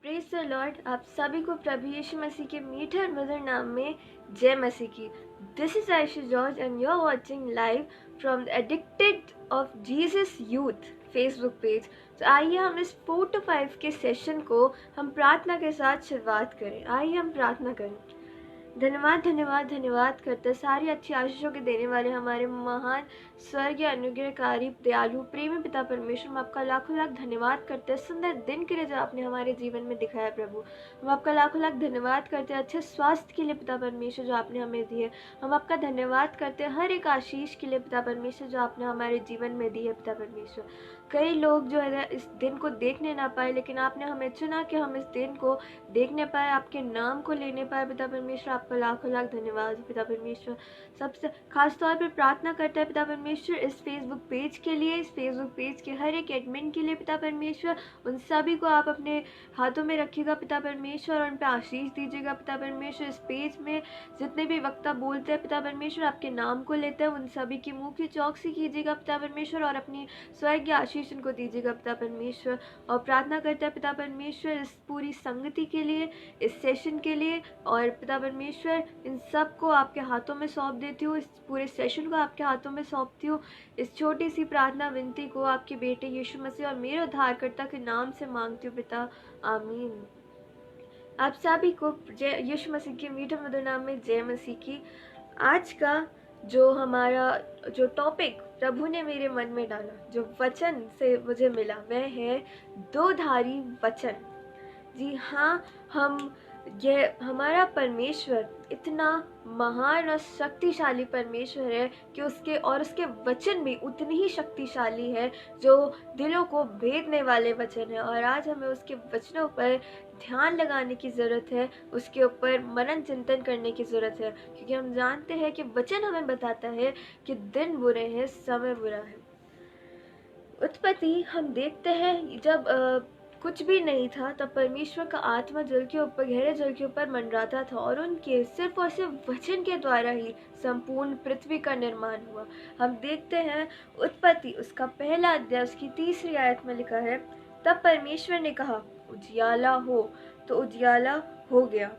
Praise the Lord. आप सभी को प्रभु यीशु मसीह के मीठे और मधुर नाम में जय मसीह की। This is Ayesha George and you are watching live from the addicted of Jesus youth Facebook page. तो आइए हम इस 4 to 5 के सेशन को हम प्रार्थना के साथ शुरुआत करें। आइए हम प्रार्थना करें। धन्यवाद धन्यवाद धन्यवाद करते सारी अच्छी आशीषों के देने वाले हमारे महान स्वर्गीय अनुग्रहकारी दयालु प्रेमी पिता परमेश्वर, हम आपका लाखों लाख धन्यवाद करते हैं सुंदर दिन के लिए जो आपने हमारे जीवन में दिखाया। प्रभु, हम आपका लाखों लाख धन्यवाद करते हैं अच्छे स्वास्थ्य के लिए पिता परमेश्वर जो आपने हमें दिए। हम आपका धन्यवाद करते हैं हर एक आशीष के लिए पिता परमेश्वर जो आपने हमारे जीवन में दी है। पिता परमेश्वर, कई लोग जो है इस दिन को देखने ना पाए, लेकिन आपने हमें चुना कि हम इस दिन को देखने पाए, आपके नाम को लेने पाए। पिता परमेश्वर, आपका लाखों लाख धन्यवाद। पिता परमेश्वर, सबसे खास तौर पर प्रार्थना करता है पिता परमेश्वर इस फेसबुक पेज के लिए, इस फेसबुक पेज के हर एक एडमिन के लिए। पिता परमेश्वर, उन सभी को आप अपने हाथों में रखिएगा पिता परमेश्वर, और उन पर आशीष दीजिएगा। पिता परमेश्वर, इस पेज में जितने भी वक्ता बोलते हैं पिता परमेश्वर, आपके नाम को लेते हैं, उन सभी की मुंह की चौकसी कीजिएगा पिता परमेश्वर, और अपनी स्वर्गीय आशीष उनको दीजिएगा पिता परमेश्वर। और प्रार्थना करता है पिता परमेश्वर इस पूरी संगति के लिए, इस सेशन के लिए, और पिता परमेश्वर इन सब को आपके हाथों में सौंप देती हूँ। इस पूरे सेशन को आपके हाथों में सौंपती हूँ। इस छोटी सी प्रार्थना विनती को आपके बेटे यीशु मसीह और मेरे उद्धारकर्ता के नाम से मांगती हूँ पिता, आमीन। आप सभी को जय यीशु मसीह के मीठे मधुर नाम में जय मसीह की। आज का जो हमारा जो टॉपिक प्रभु ने मेरे मन में डाला, जो वचन से मुझे मिला, वह है दो धारी वचन। जी हाँ, ये हमारा परमेश्वर इतना महान और शक्तिशाली परमेश्वर है कि उसके वचन भी उतने ही शक्तिशाली है जो दिलों को भेदने वाले वचन है। और आज हमें उसके वचनों पर ध्यान लगाने की ज़रूरत है, उसके ऊपर मनन चिंतन करने की ज़रूरत है, क्योंकि हम जानते हैं कि वचन हमें बताता है कि दिन बुरे हैं, समय बुरा है। उत्पत्ति हम देखते हैं जब कुछ भी नहीं था, तब परमेश्वर का आत्मा जल के ऊपर, गहरे जल के ऊपर मंडराता था, और उनके सिर्फ और सिर्फ वचन के द्वारा ही संपूर्ण पृथ्वी का निर्माण हुआ। हम देखते हैं उत्पत्ति उसका पहला अध्याय उसकी 3री आयत में लिखा है, तब परमेश्वर ने कहा उजियाला हो, तो उजियाला हो गया।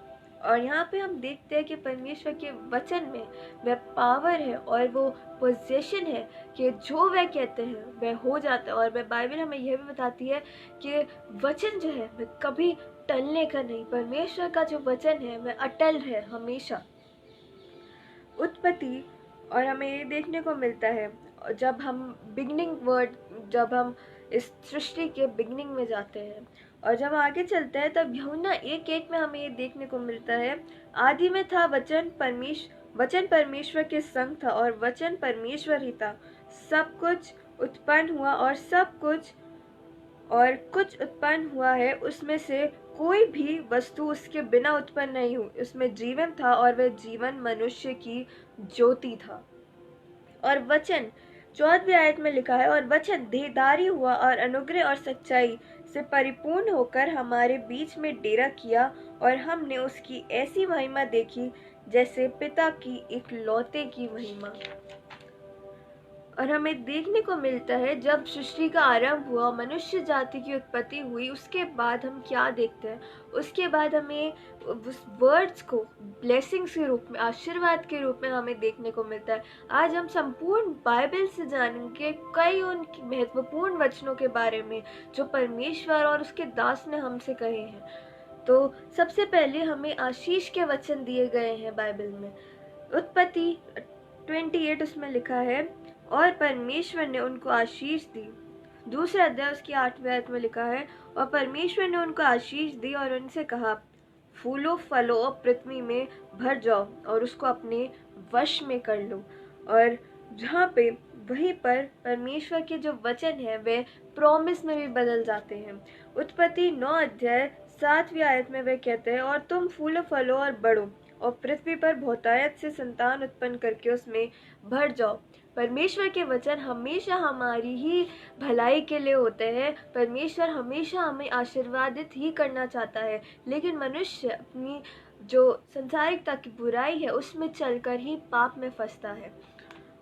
और यहाँ पे हम देखते हैं कि परमेश्वर के वचन में वह पावर है और वो पोजीशन है कि जो वह कहते हैं वह हो जाता है। और वह बाइबल हमें यह भी बताती है कि वचन जो है वह कभी टलने का नहीं। परमेश्वर का जो वचन है वह अटल है हमेशा। उत्पत्ति और हमें ये देखने को मिलता है जब हम इस सृष्टि के बिगनिंग में जाते हैं, और जब आगे चलते हैं तब यूहन्ना 1:1 में हमें ये देखने को मिलता है, आदि में था वचन परमेश्वर के संग था, और वचन परमेश्वर ही था। सब कुछ उत्पन्न हुआ और कुछ उत्पन्न हुआ है, उसमें से कोई भी वस्तु उसके बिना उत्पन्न नहीं हुई। उसमें जीवन था और वह जीवन मनुष्य की ज्योति था। और वचन 14वीं आयत में लिखा है, और वचन देहधारी हुआ और अनुग्रह और सच्चाई से परिपूर्ण होकर हमारे बीच में डेरा किया, और हमने उसकी ऐसी महिमा देखी जैसे पिता की इकलौते की महिमा। और हमें देखने को मिलता है जब सृष्टि का आरंभ हुआ, मनुष्य जाति की उत्पत्ति हुई, उसके बाद हम क्या देखते हैं, उसके बाद हमें उस वर्ड्स को ब्लेसिंग्स के रूप में, आशीर्वाद के रूप में हमें देखने को मिलता है। आज हम संपूर्ण बाइबल से जानेंगे कई उन महत्वपूर्ण वचनों के बारे में जो परमेश्वर और उसके दास ने हमसे कहे हैं। तो सबसे पहले हमें आशीष के वचन दिए गए हैं बाइबल में। उत्पत्ति 28 उसमें लिखा है, और परमेश्वर ने उनको आशीष दी। दूसरा अध्याय उसकी 8वीं आयत में लिखा है, और परमेश्वर ने उनको आशीष दी और उनसे कहा, फूलो फलो और पृथ्वी में भर जाओ और उसको अपने वश में कर लो। और जहाँ पे वहीं पर परमेश्वर के जो वचन है वे प्रॉमिस में भी बदल जाते हैं। उत्पत्ति 9 अध्याय 7वीं आयत में वे कहते हैं, और तुम फूलो फलो और बढ़ो और पृथ्वी पर बहुतायत से संतान उत्पन्न करके उसमें भर जाओ। परमेश्वर के वचन हमेशा हमारी ही भलाई के लिए होते हैं। परमेश्वर हमेशा हमें आशीर्वादित ही करना चाहता है, लेकिन मनुष्य अपनी जो संसारिकता की बुराई है उसमें चलकर ही पाप में फंसता है।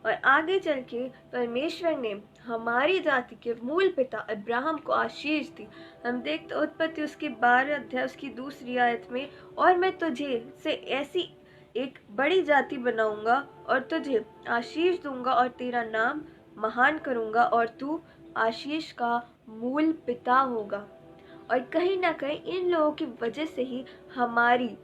और आगे चल के परमेश्वर ने हमारी जाति के मूल पिता अब्राहम को आशीष दी। हम देखते उत्पत्ति उसकी 12 अध्याय उसकी 2 आयत में, और मैं तुझे से ऐसी एक बड़ी जाति बनाऊंगा और तुझे आशीष दूंगा और तेरा नाम महान करूंगा और तू आशीष का मूल पिता होगा। और कहीं ना कहीं इन लोगों की वजह से ही हमारी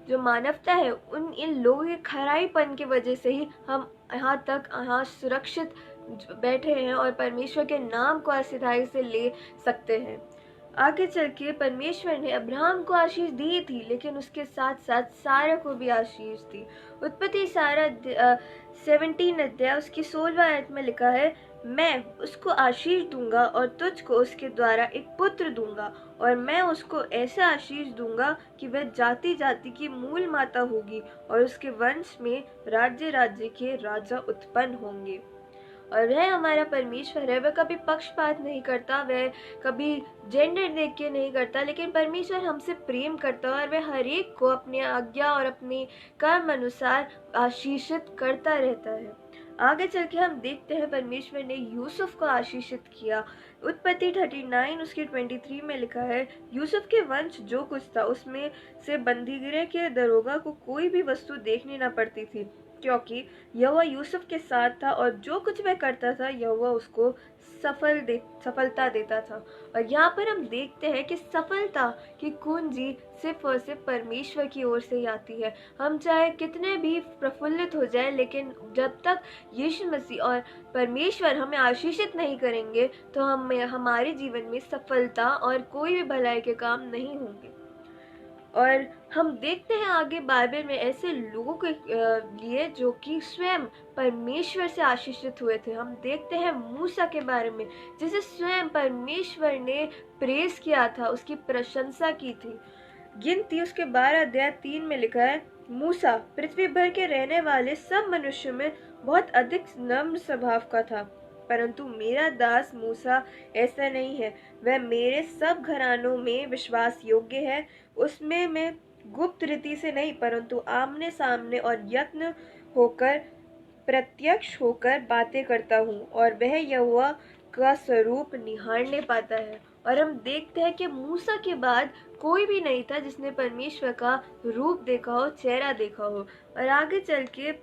जो मानवता है, इन लोगों के खराईपन की वजह से ही हम यहाँ सुरक्षित बैठे हैं और परमेश्वर के नाम को असिधाई से ले सकते हैं। आगे चल के परमेश्वर ने अब्राहम को आशीष दी थी, लेकिन उसके साथ साथ सारा को भी आशीष दी। उत्पत्ति 17 अध्याय उसकी 16 आयत में लिखा है, मैं उसको आशीष दूंगा और तुझको उसके द्वारा एक पुत्र दूंगा, और मैं उसको ऐसा आशीष दूंगा कि वह जाति जाति की मूल माता होगी और उसके वंश में राज्य राज्य के राजा उत्पन्न होंगे। और वह हमारा परमेश्वर है, वह कभी पक्षपात नहीं करता, वह कभी जेंडर देख के नहीं करता, लेकिन परमेश्वर हमसे प्रेम करता है और वह हर एक को अपनी आज्ञा और अपने कर्म अनुसार आशीषित करता रहता है। आगे चल के हम देखते हैं परमेश्वर ने यूसुफ को आशीषित किया। उत्पत्ति 39 उसकी 23 में लिखा है, यूसुफ के वंश जो कुछ था उसमें से बंदीगृह के दरोगा को कोई भी वस्तु देखनी न पड़ती थी, क्योंकि यहोवा यूसुफ के साथ था और जो कुछ वह करता था यहोवा उसको सफलता देता था। और यहाँ पर हम देखते हैं कि सफलता की कुंजी सिर्फ और सिर्फ परमेश्वर की ओर से ही आती है। हम चाहे कितने भी प्रफुल्लित हो जाए, लेकिन जब तक यीशु मसीह और परमेश्वर हमें आशीषित नहीं करेंगे तो हमारे जीवन में सफलता और कोई भी भलाई के काम नहीं होंगे। और हम देखते हैं आगे बाइबल में ऐसे लोगों के लिए जो कि स्वयं परमेश्वर से आशीषित हुए थे। हम देखते हैं मूसा के बारे में, जिसे स्वयं परमेश्वर ने प्रेज किया था, उसकी प्रशंसा की थी। गिनती उसके 12 अध्याय 3 में लिखा है, मूसा पृथ्वी भर के रहने वाले सब मनुष्यों में बहुत अधिक नम्र स्वभाव का था, परंतु मेरा दास मूसा ऐसा नहीं है। वह मेरे सब घरानों में विश्वास योग्य है। उसमें मैं गुप्त रीति से नहीं, परंतु आमने सामने और यत्न होकर प्रत्यक्ष होकर बातें करता हूँ, और वह यहोवा का स्वरूप निहारने पाता है। और हम देखते हैं कि मूसा के बाद कोई भी नहीं था जिसने परमेश्वर का रूप देखा हो, चेहरा देखा हो। और आगे चल के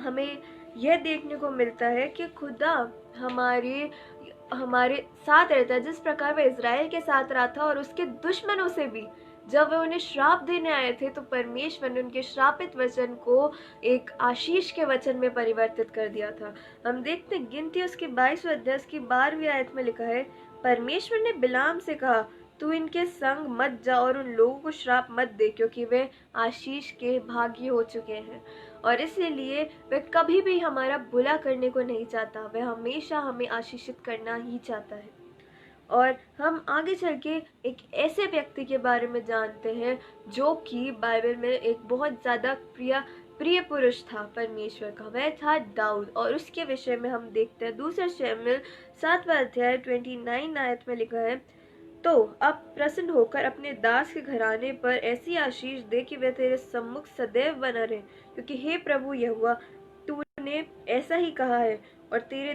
हमें यह देखने को मिलता है कि खुदा हमारे साथ रहता है, जिस प्रकार वह इज़राइल के साथ रहा था और उसके दुश्मनों से भी। जब वे उन्हें श्राप देने आए थे तो परमेश्वर ने उनके श्रापित वचन को एक आशीष के वचन में परिवर्तित कर दिया था। हम देखते हैं गिनती उसके 22 अध्याय की 12वीं आयत में लिखा है, परमेश्वर ने बिलाम से कहा, तू इनके संग मत जा और उन लोगों को श्राप मत दे, क्योंकि वे आशीष के भागी हो चुके हैं। और इसलिए वह कभी भी हमारा बुरा करने को नहीं चाहता, वह हमेशा हमें आशीषित करना ही चाहता है। और हम आगे चल के एक ऐसे व्यक्ति के बारे में जानते हैं जो कि बाइबल में एक बहुत ज़्यादा प्रिय पुरुष था परमेश्वर का, वह था दाऊद। और उसके विषय में हम देखते हैं 2 शमूएल 7वां अध्याय 29 आयत में लिखा है, तो अब प्रसन्न होकर अपने दास के घराने पर ऐसी आशीष दे कि वह तेरे सम्मुख सदैव बना रहे, क्योंकि हे प्रभु यहोवा, तूने ऐसा ही कहा है, और तेरे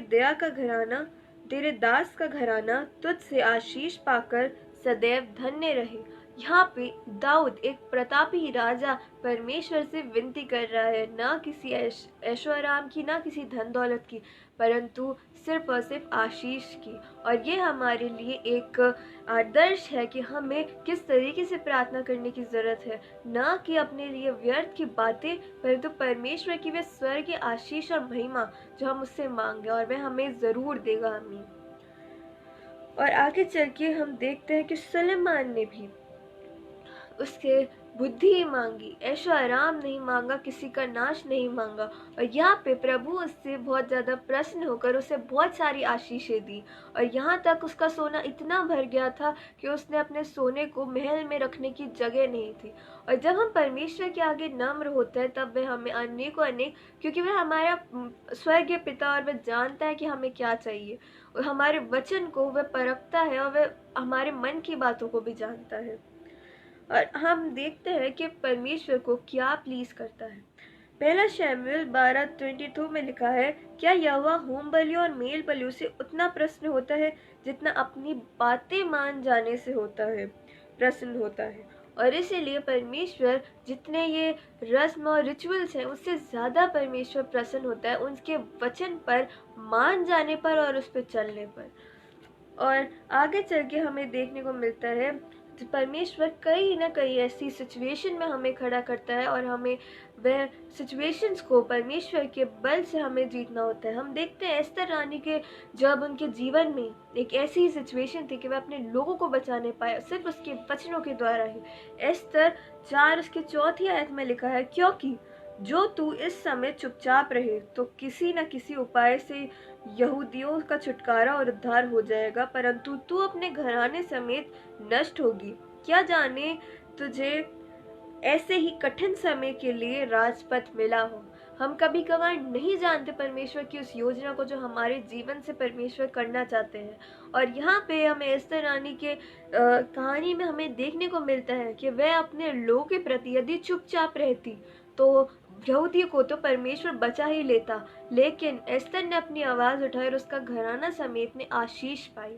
दास का घराना तुझसे आशीष पाकर सदैव धन्य रहे। यहाँ पे दाऊद एक प्रतापी राजा परमेश्वर से विनती कर रहा है, ना किसी ऐशो आराम की, ना किसी धन दौलत की, परंतु सिर्फ और सिर्फ आशीष की। और ये हमारे लिए एक आदर्श है कि हमें किस तरीके से प्रार्थना करने की ज़रूरत है, ना कि अपने लिए व्यर्थ की बातें, परंतु परमेश्वर की वे स्वर्गीय आशीष और महिमा जो हम उससे मांगे, और वह हमें ज़रूर देगा। आमीन। और आगे चल के हम देखते हैं कि सुलेमान ने भी उसके बुद्धि मांगी, ऐशो आराम नहीं मांगा, किसी का नाश नहीं मांगा। और यहाँ पे प्रभु उससे बहुत ज़्यादा प्रसन्न होकर उसे बहुत सारी आशीषें दी, और यहाँ तक उसका सोना इतना भर गया था कि उसने अपने सोने को महल में रखने की जगह नहीं थी। और जब हम परमेश्वर के आगे नम्र होते हैं तब वह हमें अनेक, क्योंकि वह हमारा स्वर्गीय पिता और वह जानता है कि हमें क्या चाहिए, और हमारे वचन को वह परखता है और वह हमारे मन की बातों को भी जानता है। और हम देखते हैं कि परमेश्वर को क्या प्लीज करता है। पहला शमूएल 12:22 में लिखा है, क्या यहोवा होम बलियों और मेल बलियों से उतना प्रसन्न होता है जितना अपनी बातें मान जाने से प्रसन्न होता है। और इसीलिए परमेश्वर जितने ये रस्म और रिचुअल्स हैं उससे ज़्यादा परमेश्वर प्रसन्न होता है उनके वचन पर मान जाने पर और उस पर चलने पर। और आगे चल के हमें देखने को मिलता है परमेश्वर कई ना कई ऐसी सिचुएशन में हमें खड़ा करता है और हमें वह सिचुएशंस को परमेश्वर के बल से हमें जीतना होता है। हम देखते हैं एस्तर रानी के जब उनके जीवन में एक ऐसी सिचुएशन थी कि वह अपने लोगों को बचाने पाए सिर्फ उसके वचनों के द्वारा ही। एस्तर 4 उसके 4 आयत में लिखा है, क्योंकि जो तू इस समय चुपचाप रहे तो किसी न किसी उपाय से यहूदियों का छुटकारा और उद्धार हो जाएगा, परंतु तू अपने घराने समेत नष्ट होगी। क्या जाने तुझे ऐसे ही कठिन समय के लिए राजपथ मिला हो। हम कभी कभार नहीं जानते परमेश्वर की उस योजना को जो हमारे जीवन से परमेश्वर करना चाहते हैं। और यहाँ पे हमें एस्तर रानी के कहानी में हमें देखने को मिलता है कि वह अपने लोगों के प्रति यदि चुपचाप रहती तो यहूदियों को तो परमेश्वर बचा ही लेता, लेकिन एस्तर ने अपनी आवाज उठाई और उसका घराना समेत ने आशीष पाई।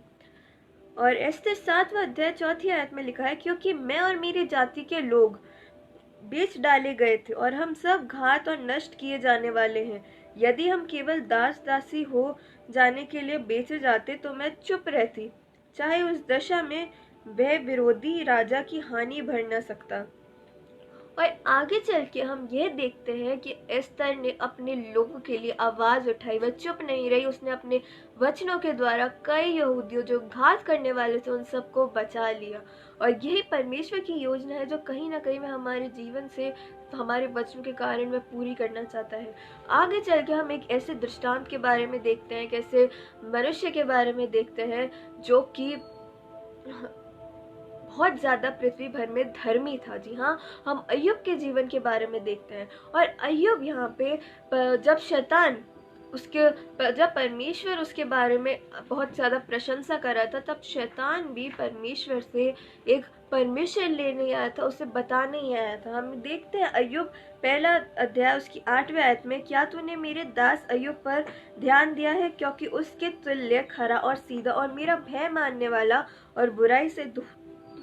और एस्तर 7वां अध्याय 4 आयत में लिखा है, क्योंकि मैं और मेरी जाति के लोग बेच डाले गए थे और हम सब घात और नष्ट किए जाने वाले हैं। यदि हम केवल दास दासी हो जाने के लिए बेचे जाते तो मैं चुप रहती, चाहे उस दशा में वह विरोधी राजा की हानि भर न सकता। और आगे चल के हम यह देखते हैं कि एस्तर ने अपने लोगों के लिए आवाज उठाई, वह चुप नहीं रही। उसने अपने वचनों के द्वारा कई यहूदियों जो घात करने वाले थे उन सबको बचा लिया। और यही परमेश्वर की योजना है जो कहीं ना कहीं वह हमारे जीवन से हमारे वचनों के कारण वह पूरी करना चाहता है। आगे चल के हम एक ऐसे दृष्टांत के बारे में देखते हैं, कैसे मनुष्य के बारे में देखते हैं जो कि बहुत ज्यादा पृथ्वी भर में धर्मी था। जी हाँ, हम अय्यूब के जीवन के बारे में देखते हैं। और अय्यूब यहाँ पे जब परमेश्वर उसके बारे में बहुत ज्यादा प्रशंसा कर रहा था, तब शैतान भी परमेश्वर से एक परमिशन लेने आया था, उसे बताने ही आया था। हम देखते हैं अय्यूब पहला अध्याय उसकी 8वें आयत में, क्या तूने मेरे दास अय्यूब पर ध्यान दिया है, क्योंकि उसके तुल्य खरा और सीधा और मेरा भय मानने वाला और बुराई से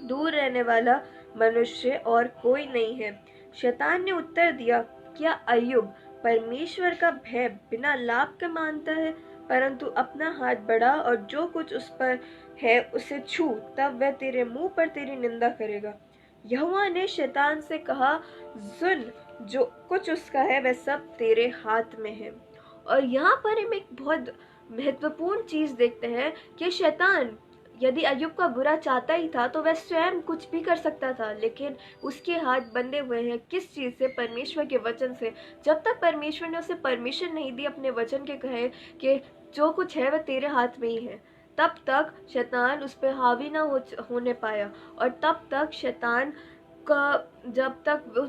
दूर रहने वाला मनुष्य और कोई नहीं है। शैतान ने उत्तर दिया, क्या अय्यूब परमेश्वर का भय बिना लाभ के मानता है? परंतु अपना हाथ बढ़ा और जो कुछ उस पर है उसे छू, तब वह तेरे मुंह पर तेरी निंदा करेगा। यहोवा ने शैतान से कहा, सुन, जो कुछ उसका है वह सब तेरे हाथ में है। और यहाँ पर हम एक बहुत महत्वपूर्ण चीज देखते हैं कि शैतान यदि अय्यूब का बुरा चाहता ही था तो वह स्वयं कुछ भी कर सकता था, लेकिन उसके हाथ बंधे हुए हैं किस चीज से? परमेश्वर के वचन से। जब तक परमेश्वर ने उसे परमिशन नहीं दी अपने वचन के कहे कि जो कुछ है वह तेरे हाथ में ही है, तब तक शैतान उस पर हावी ना होने पाया। और तब तक शैतान का जब तक वो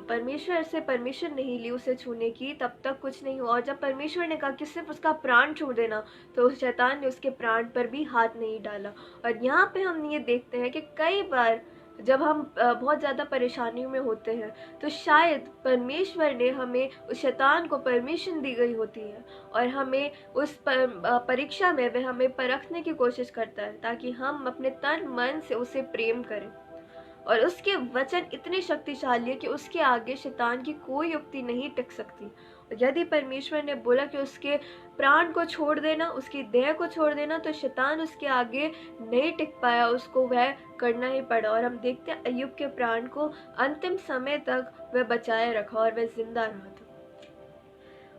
परमेश्वर से परमिशन नहीं ली उसे छूने की, तब तक कुछ नहीं हुआ। और जब परमेश्वर ने कहा कि सिर्फ उसका प्राण छू देना, तो शैतान ने उसके प्राण पर भी हाथ नहीं डाला। और यहाँ पे हम ये देखते हैं कि कई बार जब हम बहुत ज़्यादा परेशानियों में होते हैं तो शायद परमेश्वर ने हमें उस शैतान को परमिशन दी गई होती है और हमें उस परीक्षा में वह हमें परखने की कोशिश करता है ताकि हम अपने तन मन से उसे प्रेम करें। और उसके वचन इतने शक्तिशाली है कि उसके आगे शैतान की कोई युक्ति नहीं टिक सकती। यदि परमेश्वर ने बोला कि उसके प्राण को छोड़ देना, उसकी देह को छोड़ देना, तो शैतान उसके आगे नहीं टिक पाया, उसको वह करना ही पड़ा। और हम देखते हैं अय्यूब के प्राण को अंतिम समय तक वह बचाए रखा और वह जिंदा रहा था।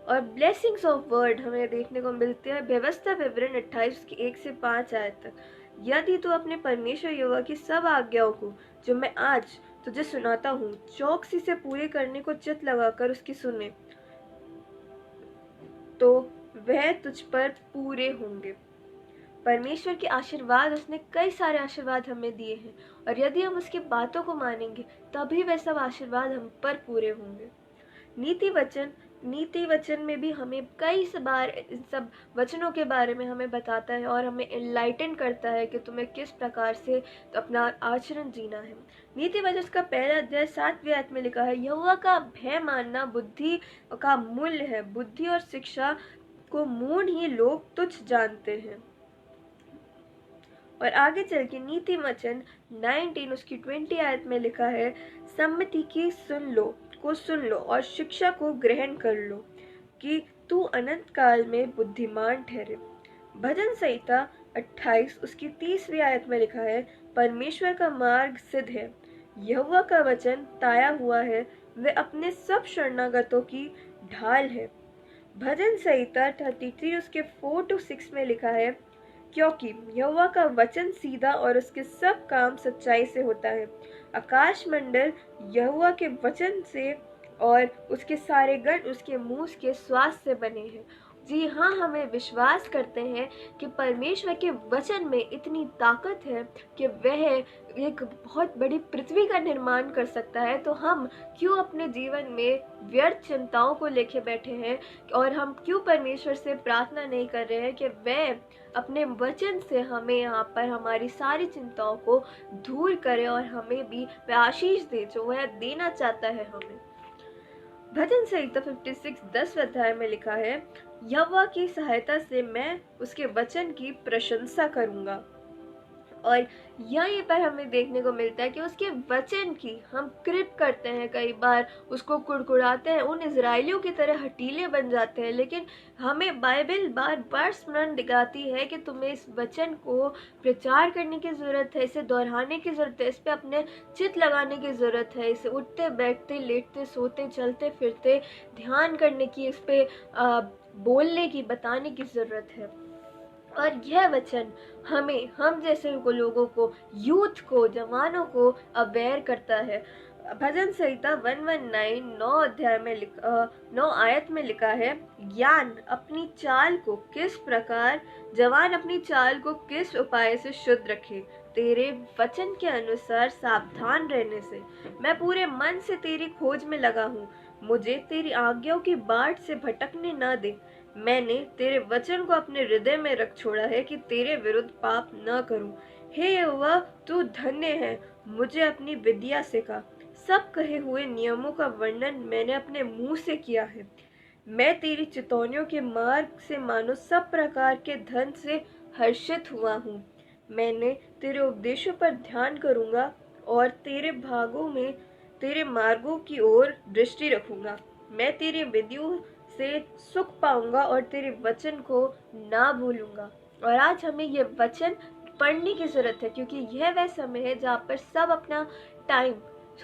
और ब्लेसिंग्स ऑफ वर्ड हमें देखने को मिलते हैं व्यवस्था विवरण 28 की 1 से 5 आयत तक। यदि तू अपने परमेश्वर यहोवा की सब आज्ञाओं को जो मैं आज तुझे सुनाता हूँ चौकसी से पूरे करने को चित लगाकर उसकी सुने, तो वह तुझ पर पूरे होंगे। परमेश्वर के आशीर्वाद, उसने कई सारे आशीर्वाद हमें दिए हैं और यदि हम उसकी बातों को मानेंगे तभी वह सब आशीर्वाद हम पर पूरे होंगे। नीति वचन नीति वचन में भी हमें कई बार इन सब वचनों के बारे में हमें बताता है और हमें एनलाइटन करता है कि तुम्हें किस प्रकार से अपना आचरण जीना है। नीति वचन का पहला अध्याय 7वीं आयत में लिखा है, यहोवा का भय मानना बुद्धि का मूल्य है, बुद्धि और शिक्षा को मूढ़ ही लोग तुच्छ जानते हैं। और आगे चल के नीति वचन 19 उसकी 20 आयत में लिखा है, सम्मति की सुन लो और शिक्षा को ग्रहण कर लो कि तू अनंत काल में बुद्धिमान ठहरे। भजन संहिता 28 उसकी 30वीं आयत में लिखा है, परमेश्वर का मार्ग सिद्ध है, यहोवा का वचन ताया हुआ है, वे अपने सब शरणागतों की ढाल है। भजन संहिता 33 उसके 4 to 6 में लिखा है, क्योंकि यहोवा का वचन सीधा और उसके सब काम सच्चाई से होता है। आकाश मंडल यहोवा के वचन से और उसके सारे गण उसके मुंह के श्वास से बने हैं। जी हाँ, हमें विश्वास करते हैं कि परमेश्वर के वचन में इतनी ताकत है कि वह एक बहुत बड़ी पृथ्वी का निर्माण कर सकता है। तो हम क्यों अपने जीवन में व्यर्थ चिंताओं को लेके बैठे हैं और हम क्यों परमेश्वर से प्रार्थना नहीं कर रहे हैं कि वह अपने वचन से हमें यहाँ पर हमारी सारी चिंताओं को दूर करे और हमें भी वह आशीष दे जो वह देना चाहता है हमें। भजन संहिता 56 10वें अध्याय में लिखा है, यहोवा की सहायता से मैं उसके वचन की प्रशंसा करूंगा। और यहीं पर हमें देखने को मिलता है कि उसके वचन की हम कृप करते हैं, कई बार उसको कुड़कुड़ाते हैं, उन इजराइलियों की तरह हठीले बन जाते हैं। लेकिन हमें बाइबल बार बार स्मरण दिखाती है कि तुम्हें इस वचन को प्रचार करने की ज़रूरत है, इसे दोहराने की ज़रूरत है, इस पर अपने चित्त लगाने की ज़रूरत है, इसे उठते बैठते लेटते सोते चलते फिरते ध्यान करने की, इस पर बोलने की, बताने की ज़रूरत है। और यह वचन हम जैसे लोगों को, यूथ को, जवानों को अवेयर करता है। भजन संहिता 119 9 अध्याय में 9 आयत में लिखा है, ज्ञान अपनी चाल को किस प्रकार, जवान अपनी चाल को किस उपाय से शुद्ध रखे, तेरे वचन के अनुसार सावधान रहने से। मैं पूरे मन से तेरी खोज में लगा हूँ, मुझे तेरी आज्ञाओं की बाट से भटकने न दे। मैंने तेरे वचन को अपने हृदय में रख छोड़ा है कि तेरे विरुद्ध पाप न करूं। हे यहोवा, तू धन्य है, मुझे अपनी विद्या सिखा। सब कहे हुए नियमों का वर्णन मैंने अपने मुंह से किया है। मैं तेरी चितौनियों के मार्ग से मानो सब प्रकार के धन से हर्षित हुआ हूँ। मैंने तेरे उपदेशों पर ध्यान करूंगा और तेरे मार्गों की ओर दृष्टि रखूंगा। मैं तेरी विधियों से सुख पाऊंगा और तेरे वचन को ना भूलूंगा। और आज हमें ये वचन पढ़ने की जरूरत है, क्योंकि यह वह समय है जहाँ पर सब अपना टाइम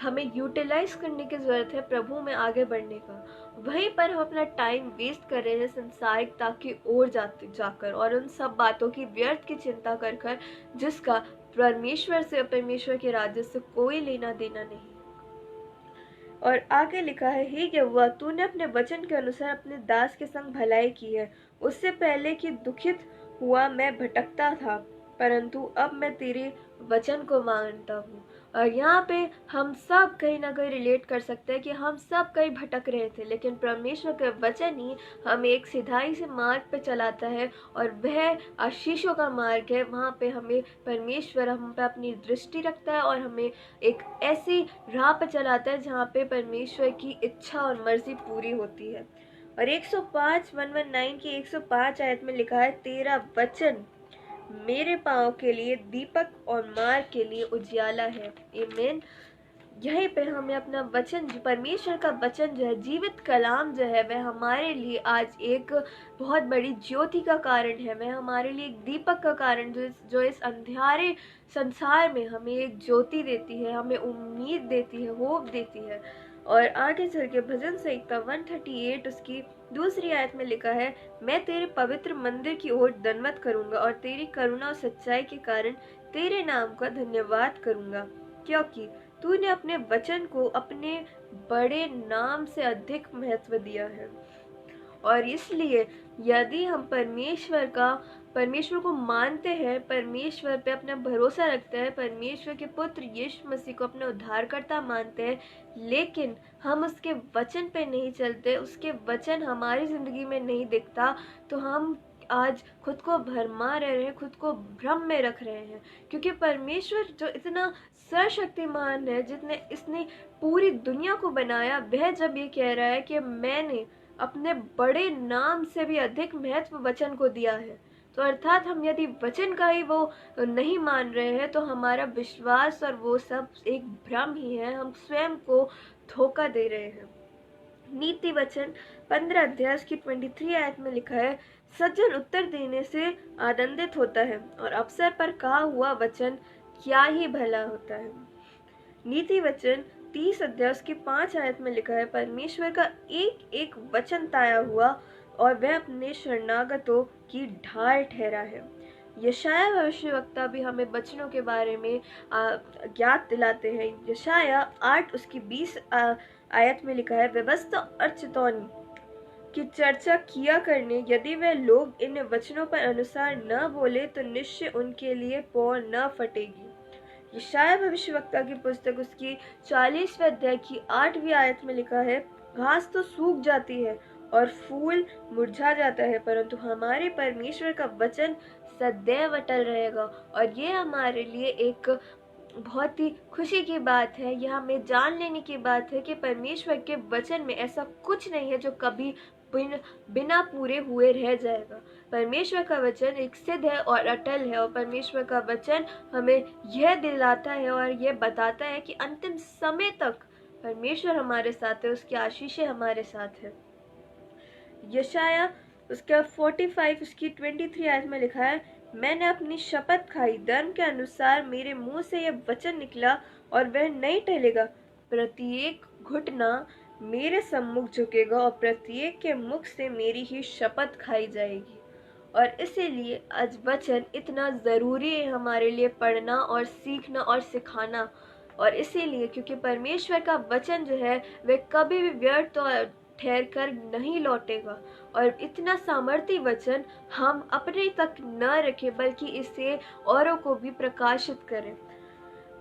हमें यूटिलाइज करने की जरूरत है प्रभु में आगे बढ़ने का। वहीं पर हम अपना टाइम वेस्ट कर रहे हैं संसारिकता की ओर जाकर और उन सब बातों की व्यर्थ की चिंता कर जिसका परमेश्वर के राज्य से कोई लेना देना नहीं। और आगे लिखा है, हे यहोवा, तूने अपने वचन के अनुसार अपने दास के संग भलाई की है। उससे पहले कि दुखित हुआ मैं भटकता था, परंतु अब मैं तेरे वचन को मानता हूँ। और यहाँ पे हम सब कहीं ना कहीं रिलेट कर सकते हैं कि हम सब कहीं भटक रहे थे, लेकिन परमेश्वर का वचन ही हमें एक सिधाई से मार्ग पे चलाता है और वह आशीषों का मार्ग है। वहाँ पे हमें परमेश्वर हम पे अपनी दृष्टि रखता है और हमें एक ऐसी राह पे चलाता है जहाँ पे परमेश्वर की इच्छा और मर्जी पूरी होती है। और 119 की 105 आयत में लिखा है, तेरा वचन मेरे पाँव के लिए दीपक और मार्ग के लिए उजियाला है। आमीन। यहीं पे हमें अपना वचन, परमेश्वर का वचन जो है, जीवित कलाम जो है, वह हमारे लिए आज एक बहुत बड़ी ज्योति का कारण है। वह हमारे लिए एक दीपक का कारण जो इस अंधेरे संसार में हमें एक ज्योति देती है, हमें उम्मीद देती है, होप देती है। और आगे चल के भजन संहिता 138 उसकी 2 आयत में लिखा है, मैं तेरे पवित्र मंदिर की ओर दंडवत करूंगा और तेरी करुणा और सच्चाई के कारण तेरे नाम का धन्यवाद करूंगा, क्योंकि तूने अपने वचन को अपने बड़े नाम से अधिक महत्व दिया है। और इसलिए यदि हम परमेश्वर को मानते हैं, परमेश्वर पे अपना भरोसा रखते हैं, परमेश्वर के पुत्र यीशु मसीह को अपना उद्धारकर्ता मानते हैं, लेकिन हम उसके वचन पे नहीं चलते, उसके वचन हमारी ज़िंदगी में नहीं दिखता, तो हम आज खुद को भरमा रहे हैं, खुद को भ्रम में रख रहे हैं। क्योंकि परमेश्वर जो इतना सर्वशक्तिमान है, जितने इसने पूरी दुनिया को बनाया, वह जब ये कह रहा है कि मैंने अपने बड़े नाम से भी अधिक महत्व वचन को दिया है, तो अर्थात हम यदि वचन का ही वो नहीं मान रहे हैं, तो हमारा विश्वास और वो सब एक भ्रम ही है, हम स्वयं को धोखा दे रहे हैं। नीति वचन 15 अध्याय की 23 आयत में लिखा है, सज्जन उत्तर देने से आनंदित होता है और अवसर पर कहा हुआ वचन क्या ही भला होता है। नीति वचन 30 अध्याय की 5 आयत में लिखा है, परमेश्वर का एक एक वचन ताया हुआ और वह अपने शरणागतों की ढाल ठहरा है। यशाया भविष्यवक्ता भी हमें वचनों के बारे में ज्ञात दिलाते हैं। यशाया 8 उसकी 20 आयत में लिखा है, व्यवस्था और चितौनी की चर्चा किया करने यदि वे लोग इन वचनों पर अनुसार न बोले तो निश्चय उनके लिए पौ न फटेगी। यशाया भविष्यवक्ता की पुस्तक उसकी 40वें अध्याय की 8वीं आयत में लिखा है, घास तो सूख जाती है और फूल मुरझा जाता है, परंतु हमारे परमेश्वर का वचन सदैव अटल रहेगा। और ये हमारे लिए एक बहुत ही खुशी की बात है, यह हमें जान लेने की बात है कि परमेश्वर के वचन में ऐसा कुछ नहीं है जो कभी बिना पूरे हुए रह जाएगा। परमेश्वर का वचन एक सिद्ध है और अटल है, और परमेश्वर का वचन हमें यह दिलाता है और यह बताता है कि अंतिम समय तक परमेश्वर हमारे साथ है, उसकी आशीषें हमारे साथ है। यशाया उसका 45 उसकी 23 आयत में लिखा है, मैंने अपनी शपथ खाई, धर्म के अनुसार मेरे मुंह से यह वचन निकला और वह नहीं टलेगा। प्रत्येक घुटना मेरे सम्मुख झुकेगा और प्रत्येक के मुख से मेरी ही शपथ खाई जाएगी। और इसीलिए आज वचन इतना ज़रूरी है हमारे लिए पढ़ना और सीखना और सिखाना। और इसीलिए क्योंकि परमेश्वर का वचन जो है वह कभी भी व्यर्थ और ठहर कर नहीं लौटेगा, और इतना सामर्थ्य वचन हम अपने तक न रखें बल्कि इसे औरों को भी प्रकाशित करें।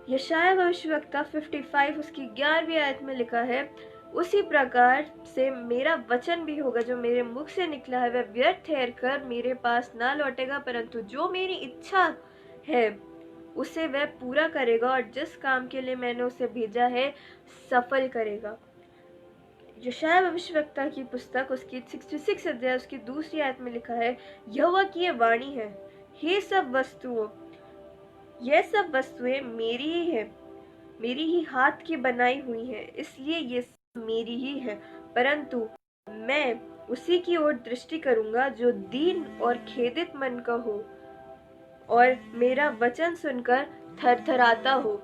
यशाया भविष्यवक्ता 55 उसकी 11वीं आयत में लिखा है, उसी प्रकार से मेरा वचन भी होगा जो मेरे मुख से निकला है, वह व्यर्थ ठहर कर मेरे पास ना लौटेगा, परंतु जो मेरी इच्छा है उसे वह पूरा करेगा और जिस काम के लिए मैंने उसे भेजा है सफल करेगा। यशाया भविष्यवक्ता की पुस्तक उसकी 66 अध्याय उसकी 2री आयत में लिखा है, यहोवा की यह वाणी है, ये सब वस्तुएं मेरी ही है, मेरी ही हाथ की बनाई हुई है, इसलिए ये सब मेरी ही है, परंतु मैं उसी की ओर दृष्टि करूंगा जो दीन और खेदित मन का हो और मेरा वचन सुनकर थरथराता हो।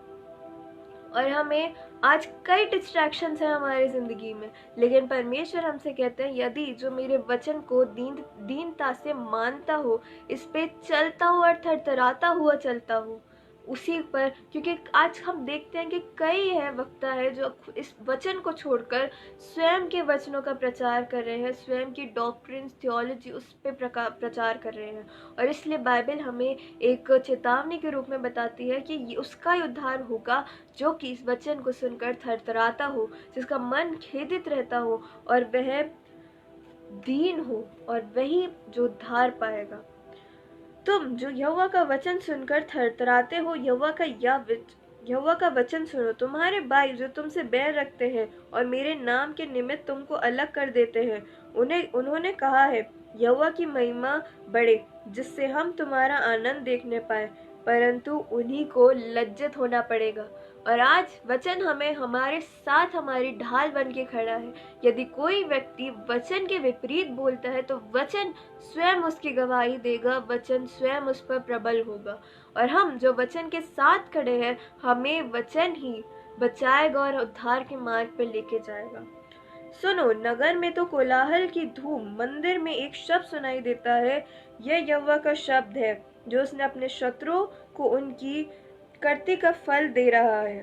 और हमें आज कई डिस्ट्रैक्शंस हैं हमारी ज़िंदगी में, लेकिन परमेश्वर हमसे कहते हैं यदि जो मेरे वचन को दीनता से मानता हो, इस पे चलता हो और थरथराता हुआ चलता हो उसी पर, क्योंकि आज हम देखते हैं कि कई है वक्ता है जो इस वचन को छोड़कर स्वयं के वचनों का प्रचार कर रहे हैं, स्वयं की डॉक्ट्रिन्स थियोलॉजी उस पे प्रचार कर रहे हैं। और इसलिए बाइबल हमें एक चेतावनी के रूप में बताती है कि उसका ही उद्धार होगा जो कि इस वचन को सुनकर थरथराता हो, जिसका मन खेदित रहता हो और वह दीन हो, और वही जो उद्धार पाएगा। तुम जो यहोवा का वचन सुनकर थरथराते हो, यहोवा का वचन सुनो। तुम्हारे भाई जो तुमसे बैर रखते हैं और मेरे नाम के निमित्त तुमको अलग कर देते हैं, उन्होंने कहा है, यहोवा की महिमा बढ़े जिससे हम तुम्हारा आनंद देखने पाए, परंतु उन्हीं को लज्जित होना पड़ेगा। और आज वचन हमें हमारे साथ हमारी ढाल बन के खड़ा है। यदि कोई व्यक्ति वचन के विपरीत बोलता है तो वचन स्वयं उसकी गवाही देगा, वचन स्वयं उस पर प्रबल होगा। और हम जो वचन के साथ खड़े हैं, हमें वचन ही बचाएगा और उद्धार के मार्ग पर लेके जाएगा। सुनो, नगर में तो कोलाहल की धूम, मंदिर में एक शब्द सुनाई देता है, यह यहोवा का शब्द है जो उसने अपने शत्रुओं को उनकी करती का फल दे रहा है।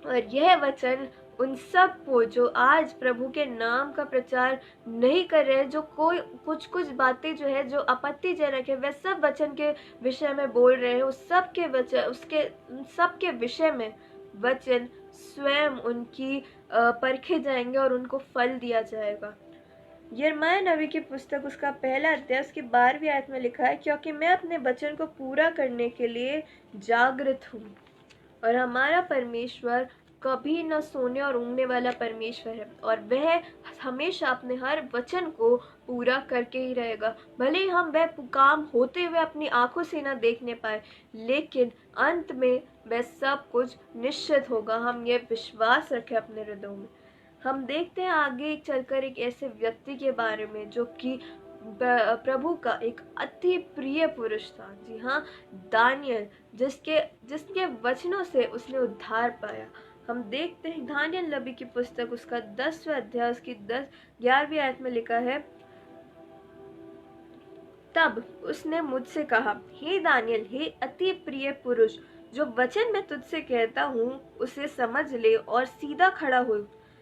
और यह वचन उन सब को जो आज प्रभु के नाम का प्रचार नहीं कर रहे, जो कोई कुछ बातें जो है जो आपत्तिजनक है वह सब वचन के विषय में बोल रहे हैं, उस सब के वचन उन सब के विषय में वचन स्वयं उनकी परखे जाएंगे और उनको फल दिया जाएगा। यिर्मयाह नबी की पुस्तक उसका पहला अध्याय उसकी 12वीं आयत में लिखा है, क्योंकि मैं अपने वचन को पूरा करने के लिए जागृत हूँ और हमारा परमेश्वर कभी न सोने और ऊँघने वाला परमेश्वर है और वह हमेशा अपने हर वचन को पूरा करके ही रहेगा। भले ही हम वह काम होते हुए अपनी आंखों से न देखने पाए, लेकिन अंत में वह सब कुछ निश्चित होगा। हम ये विश्वास रखें अपने हृदयों में। हम देखते हैं आगे चलकर एक ऐसे व्यक्ति के बारे में जो कि प्रभु का एक अति प्रिय पुरुष था। जी हाँ, दानियल, जिसके वचनों से उसने उद्धार पाया। हम देखते हैं दानियल नबी की पुस्तक उसका 10वां अध्याय उसकी 11वीं आयत में लिखा है, तब उसने मुझसे कहा, हे दानियल, हे अति प्रिय पुरुष, जो वचन मैं तुझसे कहता हूँ उसे समझ ले और सीधा खड़ा हो,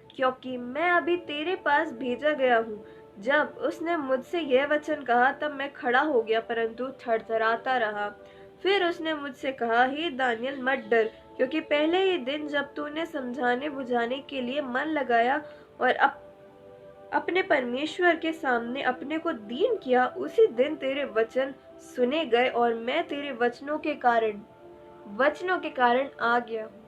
क्योंकि मैं अभी तेरे पास भेजा गया हूँ। जब उसने मुझसे यह वचन कहा तब मैं खड़ा हो गया, परंतु थरथराता रहा। फिर उसने मुझसे कहा, हे दानियल, मत डर, क्योंकि पहले ही दिन जब तूने समझाने बुझाने के लिए मन लगाया और अपने परमेश्वर के सामने अपने को दीन किया, उसी दिन तेरे वचन सुने गए और मैं तेरे वचनों के कारण आ गया हूँ।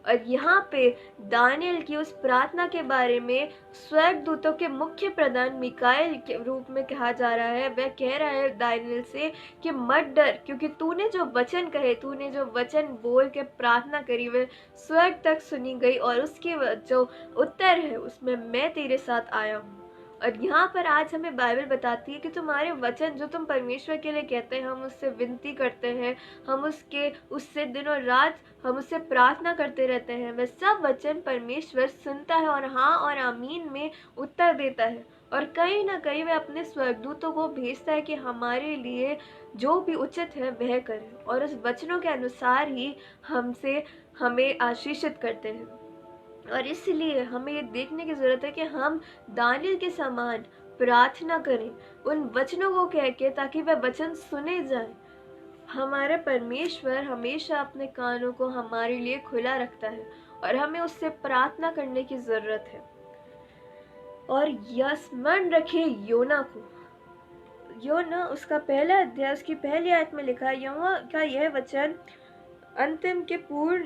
और यहाँ पे दानियल की उस प्रार्थना के बारे में स्वर्गदूतों के मुख्य प्रधान मिकाएल के रूप में कहा जा रहा है। वह कह रहा है दानियल से कि मत डर, क्योंकि तूने जो वचन कहे, तूने जो वचन बोल के प्रार्थना करी, वह स्वर्ग तक सुनी गई और उसकी जो उत्तर है उसमें मैं तेरे साथ आया हूँ। और यहाँ पर आज हमें बाइबल बताती है कि तुम्हारे वचन जो तुम परमेश्वर के लिए कहते हैं, हम उससे विनती करते हैं, हम उससे दिनों रात हम उससे प्रार्थना करते रहते हैं, वह सब वचन परमेश्वर सुनता है और हाँ और आमीन में उत्तर देता है। और कहीं ना कहीं वह अपने स्वर्गदूतों को भेजता है कि हमारे लिए जो भी उचित है वह करें, और उस वचनों के अनुसार ही हमें आशीषित करते हैं। और इसलिए हमें ये देखने की जरूरत है कि हम दानियल के समान प्रार्थना करें उन वचनों को कह के, ताकि वह वचन सुने जाएं। हमारे परमेश्वर हमेशा अपने कानों को हमारे लिए खुला रखता है और हमें उससे प्रार्थना करने की जरूरत है। और यह स्मरण रखिए योना उसका पहला अध्याय उसकी पहली आयत में लिखा है, यहोवा का यह वचन अंतिम के पूर्ण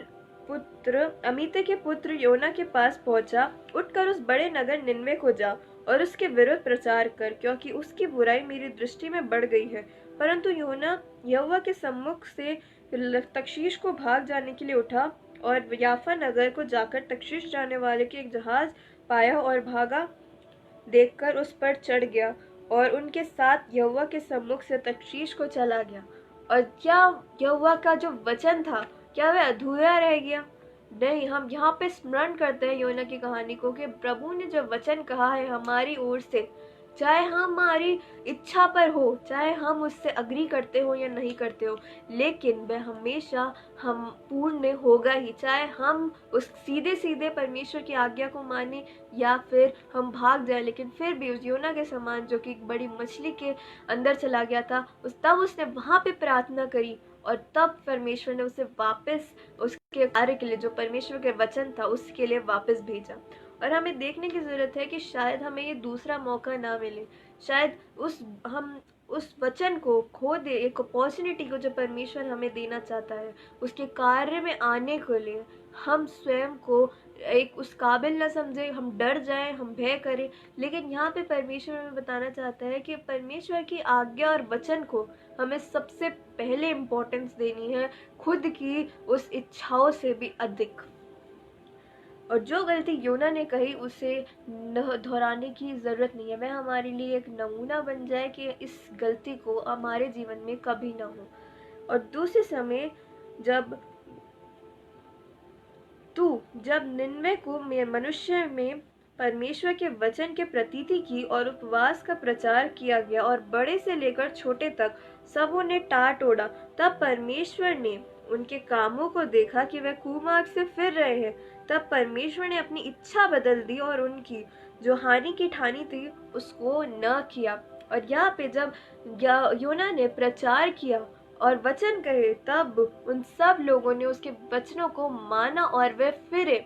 पुत्र अमित्य के पुत्र योना के पास पहुंचा, उठकर उस बड़े नगर निनवे को जा और उसके विरुद्ध प्रचार कर, क्योंकि उसकी बुराई मेरी दृष्टि में बढ़ गई है। परंतु योना यहोवा के सम्मुख से तर्शीश को भाग जाने के लिए उठा और याफा नगर को जाकर तर्शीश जाने वाले के एक जहाज पाया और भागा देखकर उस पर चढ़ गया और उनके साथ यहोवा के सम्मुख से तर्शीश को चला गया। और क्या यहोवा का जो वचन था, क्या वह अधूरा रह गया? नहीं, हम यहाँ पे स्मरण करते हैं योना की कहानी को कि प्रभु ने जो वचन कहा है हमारी ओर से, चाहे हमारी इच्छा पर हो, चाहे हम उससे अग्री करते हो या नहीं करते हो, लेकिन वह हमेशा हम पूर्ण होगा ही। चाहे हम उस सीधे परमेश्वर की आज्ञा को माने या फिर हम भाग जाए, लेकिन फिर भी उस योना के समान जो कि एक बड़ी मछली के अंदर चला गया था, तब उसने वहां पे प्रार्थना करी और तब परमेश्वर ने उसे वापस उसके कार्य के लिए, जो परमेश्वर के वचन था उसके लिए वापस भेजा। और हमें देखने की जरूरत है कि शायद हमें ये दूसरा मौका ना मिले, शायद हम उस वचन को खो दे, एक अपॉर्चुनिटी को जो परमेश्वर हमें देना चाहता है उसके कार्य में आने के लिए हम स्वयं को एक उस काबिल न समझे, हम डर जाएं, हम भय करें। लेकिन यहाँ पे परमेश्वर हमें बताना चाहता है कि परमेश्वर की आज्ञा और वचन को हमें सबसे पहले इम्पोर्टेंस देनी है, खुद की उस इच्छाओं से भी अधिक। और जो गलती योना ने कही उसे दोहराने की ज़रूरत नहीं है। वह हमारे लिए एक नमूना बन जाए कि इस गलती को हमारे जीवन में कभी ना हो। और दूसरे समय जब निन्वे को मनुष्य में परमेश्वर के वचन के प्रतीति की और उपवास का प्रचार किया गया और बड़े से लेकर छोटे तक सबों ने टाट ओढ़ा। तब परमेश्वर ने उनके कामों को देखा कि वे कुमार्ग से फिर रहे हैं। तब परमेश्वर ने अपनी इच्छा बदल दी और उनकी जो हानि की ठानी थी उसको न किया। और यहाँ पे जब योना ने प्रचार किया और वचन कहे, तब उन सब लोगों ने उसके वचनों को माना और वे फिरे।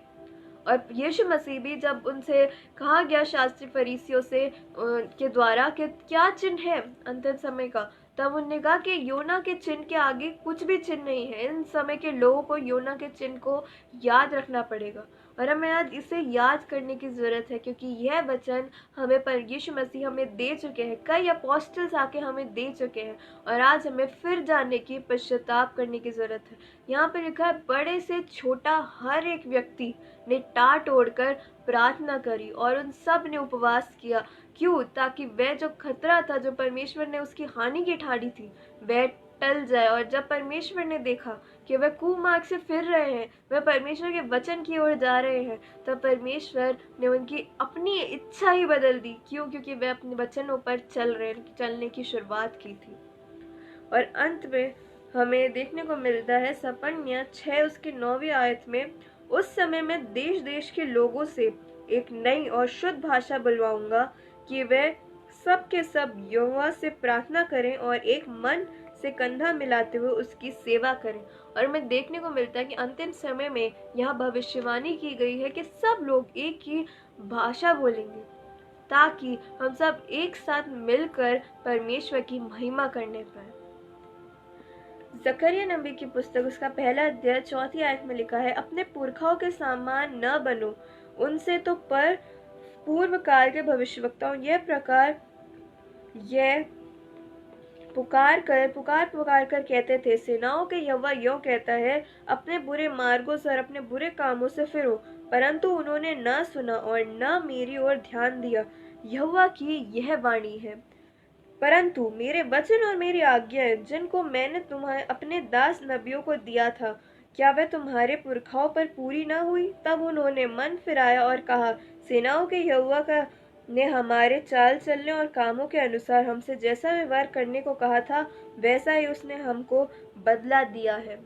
और यीशु मसीह भी जब उनसे कहा गया शास्त्री फरीसियों से के द्वारा कि क्या चिन्ह है अंतिम समय का, तब उन्होंने कहा कि योना के चिन्ह के आगे कुछ भी चिन्ह नहीं है। इन समय के लोगों को योना के चिन्ह को याद रखना पड़ेगा और हमें आज इसे याद करने की जरूरत है, क्योंकि यह वचन हमें पर यीशु मसीह हमें दे चुके हैं। कई अपोस्टल्स आके हमें दे चुके हैं और आज हमें फिर जाने की पश्चाताप करने की जरूरत है। यहाँ पर लिखा है, बड़े से छोटा हर एक व्यक्ति ने टाट ओढ़कर प्रार्थना करी और उन सब ने उपवास किया। क्यों? ताकि वह जो खतरा था, जो परमेश्वर ने उसकी हानि की ठानी थी, वह टल जाए। और जब परमेश्वर ने देखा कि वह कुमार्ग से फिर रहे हैं, वह परमेश्वर के वचन की ओर जा रहे हैं, तब परमेश्वर ने उनकी अपनी इच्छा ही बदल दी। क्यों? क्योंकि वह अपने वचनों पर चलने की शुरुआत की थी। और अंत में हमें देखने को मिलता है सपन्या 6 उसकी 9वीं आयत में, उस समय मैं देश देश के लोगों से एक नई और शुद्ध भाषा बुलवाऊंगा कि वे सब के सब यहोवा से प्रार्थना करें और एक मन से कंधा मिलाते हुए उसकी सेवा करें। और हमें देखने को मिलता है कि अंतिम समय में यह भविष्यवाणी की गई है कि सब लोग एक ही भाषा बोलेंगे, ताकि हम सब एक साथ मिलकर परमेश्वर की महिमा करने पाए। जकरिया नबी की पुस्तक उसका 1 अध्याय 4 आयत में लिखा है, अपने पुरखाओं के समान न बनो, उनसे तो पर पूर्व काल के भविष्यवक्ताओं यह पुकार कर कहते थे, सेनाओं के यहोवा यों कहता है, अपने बुरे मार्गों से और अपने बुरे कामों से फिरो। परंतु उन्होंने न सुना और न मेरी ओर ध्यान दिया। यहोवा की यह वाणी है, परंतु मेरे वचन और मेरी आज्ञाएं जिनको मैंने तुम्हारे अपने दास नबियों को दिया था, क्या वह तुम्हारे पुरखाओं पर पूरी न हुई? तब उन्होंने मन फिराया और कहा, सेनाओं के यहोवा ने हमारे चाल चलने और कामों के अनुसार हमसे जैसा व्यवहार करने को कहा था, वैसा ही उसने हमको बदला दिया है।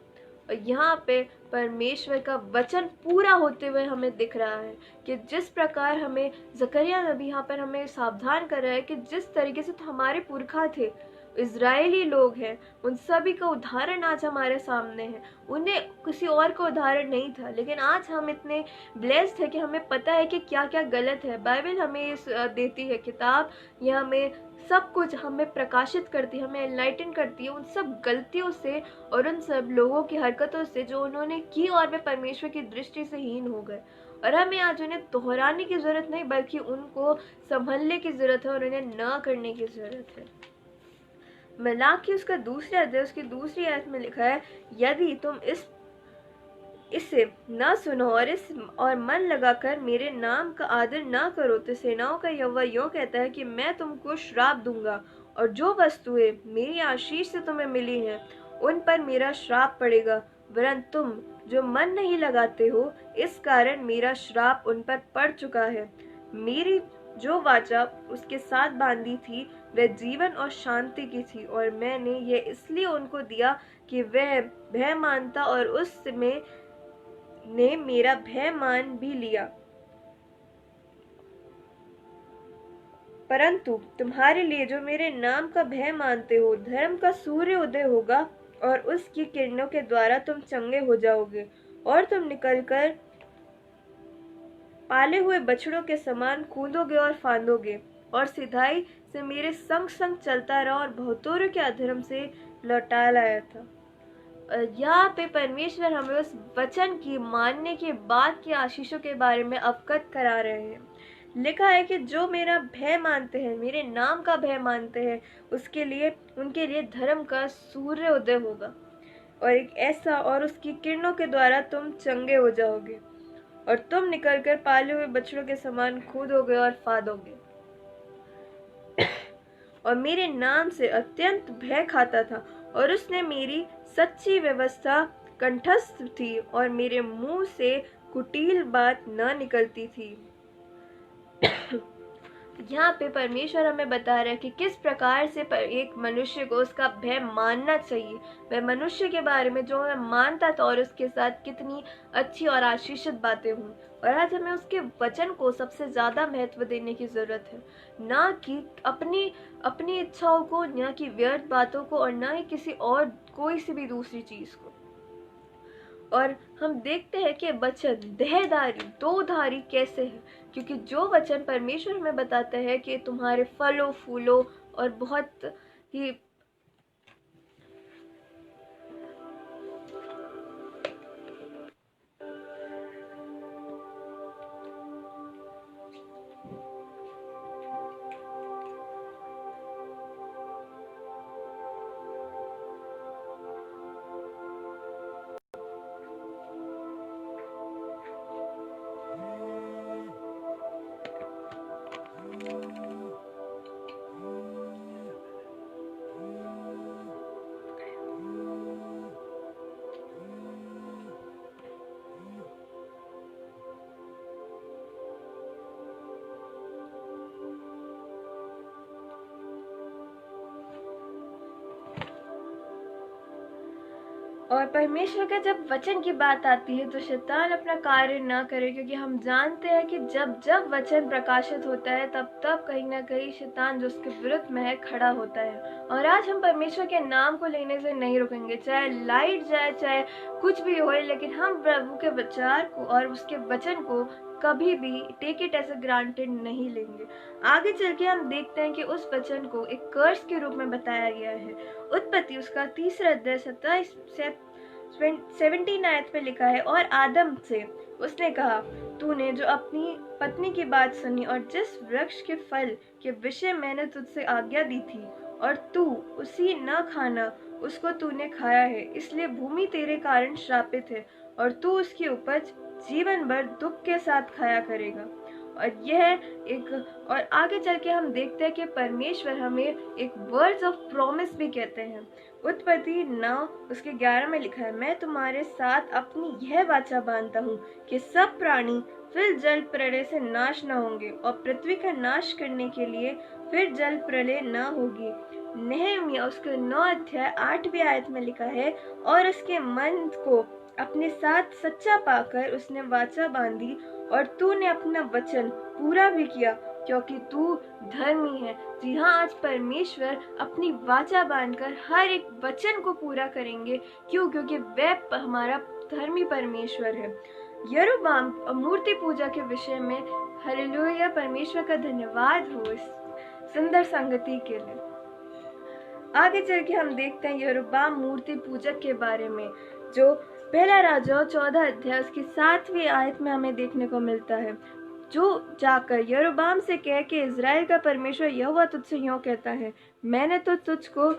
और यहाँ पे परमेश्वर का वचन पूरा होते हुए हमें दिख रहा है कि जिस प्रकार हमें जकरिया नबी यहाँ पर हमें सावधान कर रहा है कि जिस तरीके से तो हमारे पुरखा थे, इजरायली लोग हैं, उन सभी का उदाहरण आज हमारे सामने है। उन्हें किसी और का उदाहरण नहीं था, लेकिन आज हम इतने ब्लेस्ड है कि हमें पता है कि क्या क्या गलत है। बाइबल हमें देती है किताब, यह हमें सब कुछ हमें प्रकाशित करती है, हमें एनलाइटन करती है उन सब गलतियों से और उन सब लोगों की हरकतों से जो उन्होंने की और वे परमेश्वर की दृष्टि से हीन हो गए। और हमें आज उन्हें दोहराने की जरूरत नहीं, बल्कि उनको संभलने की जरूरत है और उन्हें न करने की जरूरत है। मलाकी उसका 2 अध्याय उसकी 2 आयत में लिखा है, यदि तुम इसे न सुनो और मन लगाकर मेरे नाम का आदर न करो, तो सेनाओं का यहोवा यों कहता है कि मैं तुमको श्राप दूंगा और जो वस्तुएं मेरी आशीष से तुम्हें मिली हैं उन पर मेरा श्राप पड़ेगा, वरन तुम जो मन नहीं लगाते हो, इस कारण मेरा श्राप उन पर पड़ चुका है। मेरी जो वाचा उसके साथ बांधी थी वह जीवन और शांति की थी, और मैंने ये इसलिए उनको दिया कि वह भय मानता और उसमें ने मेरा भय मान भी लिया। परंतु तुम्हारे लिए जो मेरे नाम का भय मानते हो, धर्म का सूर्य उदय होगा और उसकी किरणों के द्वारा तुम चंगे हो जाओगे, और तुम निकलकर पाले हुए बछड़ों के समान कूदोगे और फांदोगे, और सिधाई से मेरे संग संग चलता रहा और बहुतों के अधर्म से लौटा लाया था। यहाँ पे परमेश्वर हमें उस वचन की मानने के बाद की आशीषों के बारे में अवगत करा रहे हैं। लिखा है कि जो मेरा भय मानते हैं, मेरे नाम का भय मानते हैं, उनके लिए धर्म का सूर्य उदय होगा और एक ऐसा, और उसकी किरणों के द्वारा तुम चंगे हो जाओगे, और तुम निकलकर पाले हुए बछड़ों के समान कूदोगे और फादोगे। और मेरे नाम से अत्यंत भय खाता था, और उसने मेरी सच्ची व्यवस्था कंठस्थ थी, और मेरे मुंह से कुटिल बात न निकलती थी। यहाँ पे परमेश्वर हमें बता रहा है कि किस प्रकार से एक मनुष्य को उसका भय मानना चाहिए। वह मनुष्य के बारे में जो वह मानता था और उसके साथ कितनी अच्छी और आशीषित बातें हुई। और आज हमें उसके वचन को सबसे ज्यादा महत्व देने की जरूरत है, ना कि अपनी इच्छाओं को, ना कि व्यर्थ बातों को, और ना ही किसी और कोई सी भी दूसरी चीज को। और हम देखते हैं कि वचन देहधारी, दो धारी कैसे है, क्योंकि जो वचन परमेश्वर हमें बताता है कि तुम्हारे फलों फूलों और बहुत ही और परमेश्वर का जब वचन की बात आती है तो शैतान अपना कार्य ना करे, क्योंकि हम जानते हैं कि जब जब वचन प्रकाशित होता है तब तब कहीं ना कहीं शैतान जो उसके विरुद्ध में है खड़ा होता है। और आज हम परमेश्वर के नाम को लेने से नहीं रुकेंगे, चाहे लाइट जाए, चाहे कुछ भी हो, लेकिन हम प्रभु के विचार को और उसके वचन को कभी भी take it as a granted नहीं लेंगे। आगे चल के हम देखते हैं कि उस वचन को एक कर्स के रूप में बताया गया है। उत्पत्ति उसका 3 अध्याय 27 से 17 आयत में लिखा है, और आदम से उसने कहा, तूने जो अपनी पत्नी की बात सुनी और जिस वृक्ष के फल के विषय मैंने तुझसे आज्ञा दी थी, और तू उसी न खाना, उसको तूने खाया है, इसलिए भूमि तेरे कारण श्रापित है, और तू उसकी उपज जीवन भर दुख के साथ खाया करेगा। और यह एक, और आगे चल के हम देखते हैं कि परमेश्वर हमें एक वर्ड्स ऑफ प्रॉमिस भी कहते हैं। उत्पत्ति 9 उसके 11 में लिखा है, मैं तुम्हारे साथ अपनी यह वाचा बांधता हूँ कि सब प्राणी फिर जल प्रलय से नाश न होंगे, और पृथ्वी का नाश करने के लिए फिर जल प्रलय न होगी। नहम्याह उसके 9 अध्याय 8वीं आयत में लिखा है, और उसके मन को अपने साथ सच्चा पाकर उसने वाचा बांधी, और तूने अपना वचन पूरा भी किया, क्योंकि तू धर्मी है। जी हाँ, आज परमेश्वर अपनी वाचा बांधकर हर एक वचन को पूरा करेंगे। क्यों? क्योंकि वह हमारा धर्मी परमेश्वर है। यरोबाम मूर्ति पूजा के विषय में हालेलुया, परमेश्वर का धन्यवाद हो इस सुंदर संगति के लिए। आगे चल के हम देखते हैं यरोबाम मूर्ति पूजक के बारे में, जो पहला राजा 14 अध्याय उसकी 7वीं आयत में हमें देखने को मिलता है, जो जाकर यरोबाम से कह के इज़राइल का परमेश्वर यहोवा तुझसे यूं कहता है, मैंने तो तुझको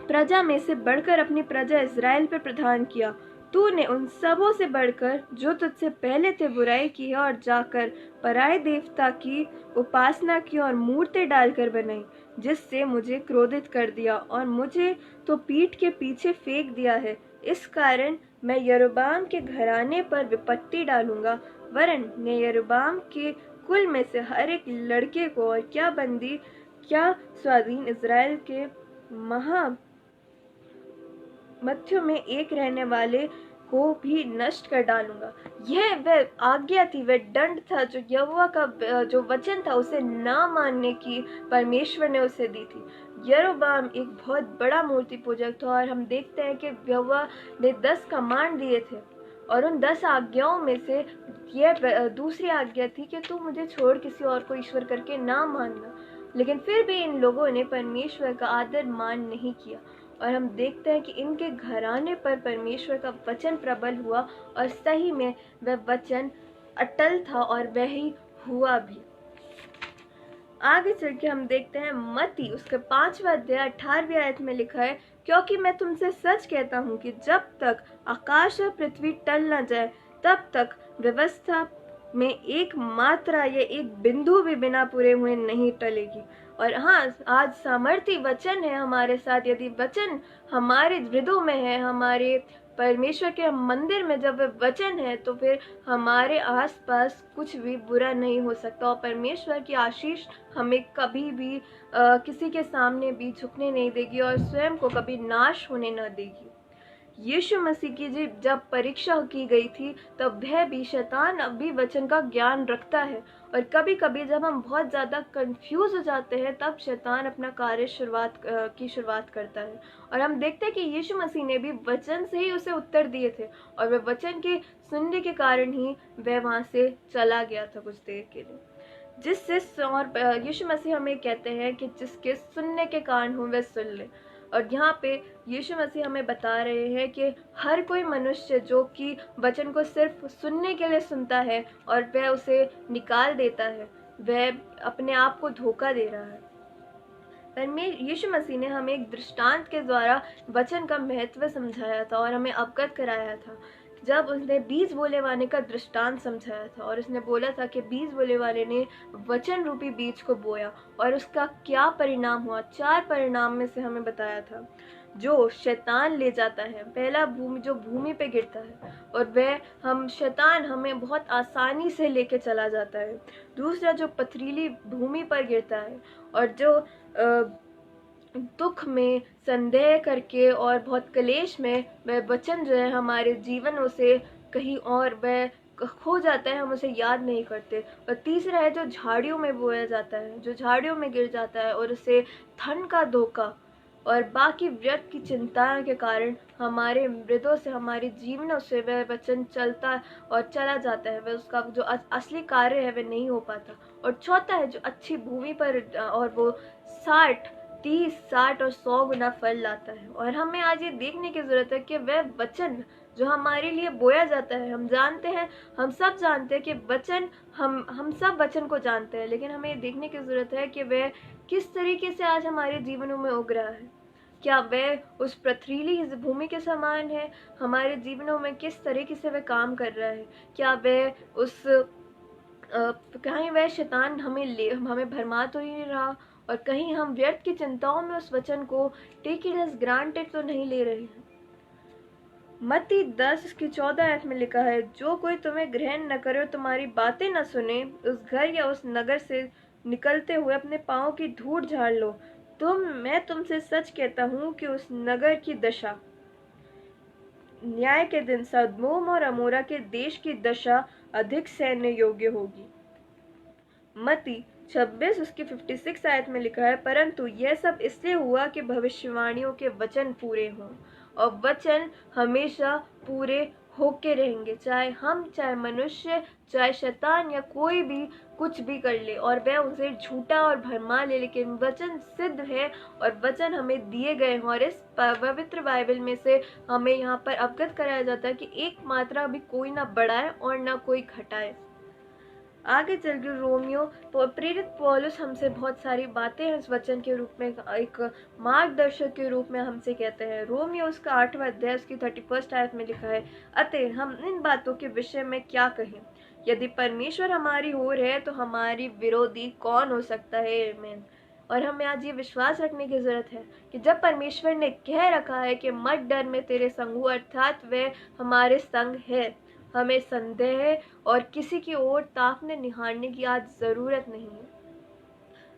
प्रजा में से बढ़कर अपनी प्रजा इज़राइल पर प्रधान किया। तूने उन सबों से बढ़कर जो तुझसे पहले थे बुराई की है, और जाकर पराये देवता की उपासना की और मूर्तें डालकर बनाई, जिससे मुझे क्रोधित कर दिया और मुझे तो पीठ के पीछे फेंक दिया है। इस कारण मैं यरोबाम के घराने पर विपत्ति डालूंगा, वरन मैं यरोबाम के कुल में से हर एक लड़के को, और क्या बंदी क्या स्वाधीन, इज़राइल के मध्य में एक रहने वाले को भी नष्ट कर डालूंगा। यह वह आज्ञा थी, वह दंड था जो यहोवा का जो वचन था उसे ना मानने की परमेश्वर ने उसे दी थी। यरोबाम एक बहुत बड़ा मूर्ति पूजक था, और हम देखते हैं कि यहोवा ने 10 कमांड दिए थे, और उन 10 आज्ञाओं में से यह दूसरी आज्ञा थी कि तू मुझे छोड़ किसी और को ईश्वर करके ना मानना। लेकिन फिर भी इन लोगों ने परमेश्वर का आदर मान नहीं किया, और हम देखते हैं कि इनके घराने पर परमेश्वर का वचन प्रबल हुआ, और सही में वह वचन अटल था और वह ही हुआ भी। आगे चल के हम देखते हैं मत्ती उसके 5वां अध्याय 18वीं आयत में लिखा है, क्योंकि मैं तुमसे सच कहता हूँ कि जब तक आकाश और पृथ्वी टल न जाए तब तक व्यवस्था में एक मात्रा या एक बिंदु भी बिना पूरे हुए नहीं टलेगी। और हाँ, आज सामर्थी वचन है हमारे साथ। यदि वचन हमारे हृदयों में है, हमारे परमेश्वर के मंदिर में जब वह वचन है तो फिर हमारे आसपास कुछ भी बुरा नहीं हो सकता, और परमेश्वर की आशीष हमें कभी भी किसी के सामने भी झुकने नहीं देगी और स्वयं को कभी नाश होने न देगी। यीशु मसीह की जब परीक्षा की गई थी तब वह भी, शैतान अब भी वचन का ज्ञान रखता है, और कभी कभी जब हम बहुत ज़्यादा कंफ्यूज हो जाते हैं तब शैतान अपना कार्य शुरुआत करता है। और हम देखते हैं कि यीशु मसीह ने भी वचन से ही उसे उत्तर दिए थे, और वह वचन के सुनने के कारण ही वह वहाँ से चला गया था कुछ देर के लिए। जिससे और यीशु मसीह हमें कहते हैं कि जिसके सुनने के कान हो वह सुन ले। और यहाँ पे यीशु मसीह हमें बता रहे हैं कि हर कोई मनुष्य जो कि वचन को सिर्फ सुनने के लिए सुनता है और वह उसे निकाल देता है, वह अपने आप को धोखा दे रहा है। पर यीशु मसीह ने हमें एक दृष्टांत के द्वारा वचन का महत्व समझाया था और हमें अवगत कराया था। जब उसने बीज बोले वाले का दृष्टांत समझाया था और उसने बोला था कि बीज बोले वाले ने वचन रूपी बीज को बोया और उसका क्या परिणाम हुआ। 4 परिणाम में से हमें बताया था। जो शैतान ले जाता है, पहला जो भूमि पे गिरता है और वह शैतान हमें बहुत आसानी से लेके चला जाता है। दूसरा जो पथरीली भूमि पर गिरता है और जो दुख में, संदेह करके और बहुत क्लेश में वह वचन जो है हमारे जीवनों से कहीं और वह खो जाता है, हम उसे याद नहीं करते। और तीसरा है जो झाड़ियों में बोया जाता है, जो झाड़ियों में गिर जाता है और उसे धन का धोखा और बाकी व्यर्थ की चिंताओं के कारण हमारे हृदयों से, हमारे जीवनों से वह वचन चलता और चला जाता है, वह उसका जो असली कार्य है वह नहीं हो पाता। और चौथा है जो अच्छी भूमि पर और वो 30, 60 और 100 गुना फल लाता है। और हमें आज ये देखने की जरूरत है कि वह वचन जो हमारे लिए बोया जाता है, हम जानते हैं, हम सब जानते हैं कि वचन, हम सब वचन को जानते हैं, लेकिन हमें ये देखने की जरूरत है कि वह किस तरीके से आज हमारे जीवनों में उग रहा है। क्या वह उस पथरीली भूमि के समान है, हमारे जीवनों में किस तरीके से वह काम कर रहा है। क्या वह उस कहीं वह शैतान हमें भरमा तो ही नहीं रहा और कहीं हम व्यर्थ की चिंताओं में उस वचन को टेक इट एज ग्रांटेड तो नहीं ले रहे हैं। मत्ती 10 की 14 आयत में लिखा है, जो कोई तुम्हें ग्रहण न करे और तुम्हारी बातें न सुने, उस घर या उस नगर से निकलते हुए अपने पाँव की धूड़ झाड़ लो। मैं तुमसे सच कहता हूँ कि उस नगर की दशा न्याय के दिन सदोम और अमोरा के देश की दशा अधिक सहने योग्य होगी। मत्ती 26 उसकी 56 आयत में लिखा है, परंतु यह सब इसलिए हुआ कि भविष्यवाणियों के वचन पूरे हों, और वचन हमेशा पूरे होके रहेंगे, चाहे मनुष्य, चाहे शैतान या कोई भी कुछ भी कर ले और वह उसे झूठा और भरमा ले, लेकिन वचन सिद्ध है और वचन हमें दिए गए हैं। और इस पवित्र बाइबल में से हमें यहाँ पर अवगत कराया जाता है कि एक मात्रा भी कोई ना बढ़ाए और ना कोई घटाए। आगे चलकर रोमियो प्रेरित पौलुस हमसे बहुत सारी बातें इस वचन के रूप में एक मार्गदर्शक के रूप में हमसे कहते हैं। रोमियो उसका 8वां अध्याय उसकी 31 आयत में लिखा है, अतः हम इन बातों के विषय में क्या कहें, यदि परमेश्वर हमारी ओर है तो हमारी विरोधी कौन हो सकता है। आमीन। और हमें आज ये विश्वास रखने की जरूरत है कि जब परमेश्वर ने कह रखा है कि मत डर, मैं तेरे संग हूँ, अर्थात वह हमारे संग है, हमें संदेह और किसी की ओर ताकने निहारने की आज जरूरत नहीं है।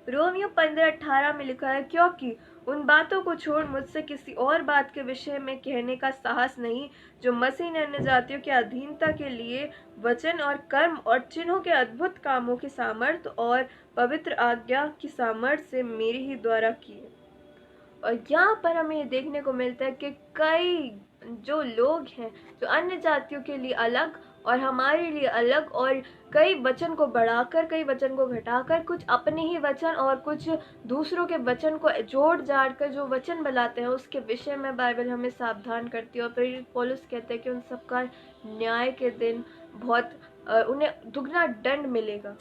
रोमियो 15:18 में लिखा है, क्योंकि उन बातों को छोड़ मुझसे किसी और बात के विषय में कहने का साहस नहीं, जो मसीह ने अन्य जातियों की अधीनता के लिए वचन और कर्म और चिन्हों के अद्भुत कामों की सामर्थ और पवित्र आज्ञा की सामर्थ से मेरे ही द्वारा किए। और यहाँ पर हमें ये देखने को मिलता है कि कई जो लोग हैं जो अन्य जातियों के लिए अलग और हमारे लिए अलग, और कई वचन को बढ़ाकर, कई वचन को घटाकर, कुछ अपने ही वचन और कुछ दूसरों के वचन को जोड़ जाड़ कर जो वचन बनाते हैं, उसके विषय में बाइबल हमें सावधान करती है। और प्रेरित पौलुस कहते हैं कि उन सबका न्याय के दिन उन्हें दुगना दंड मिलेगा।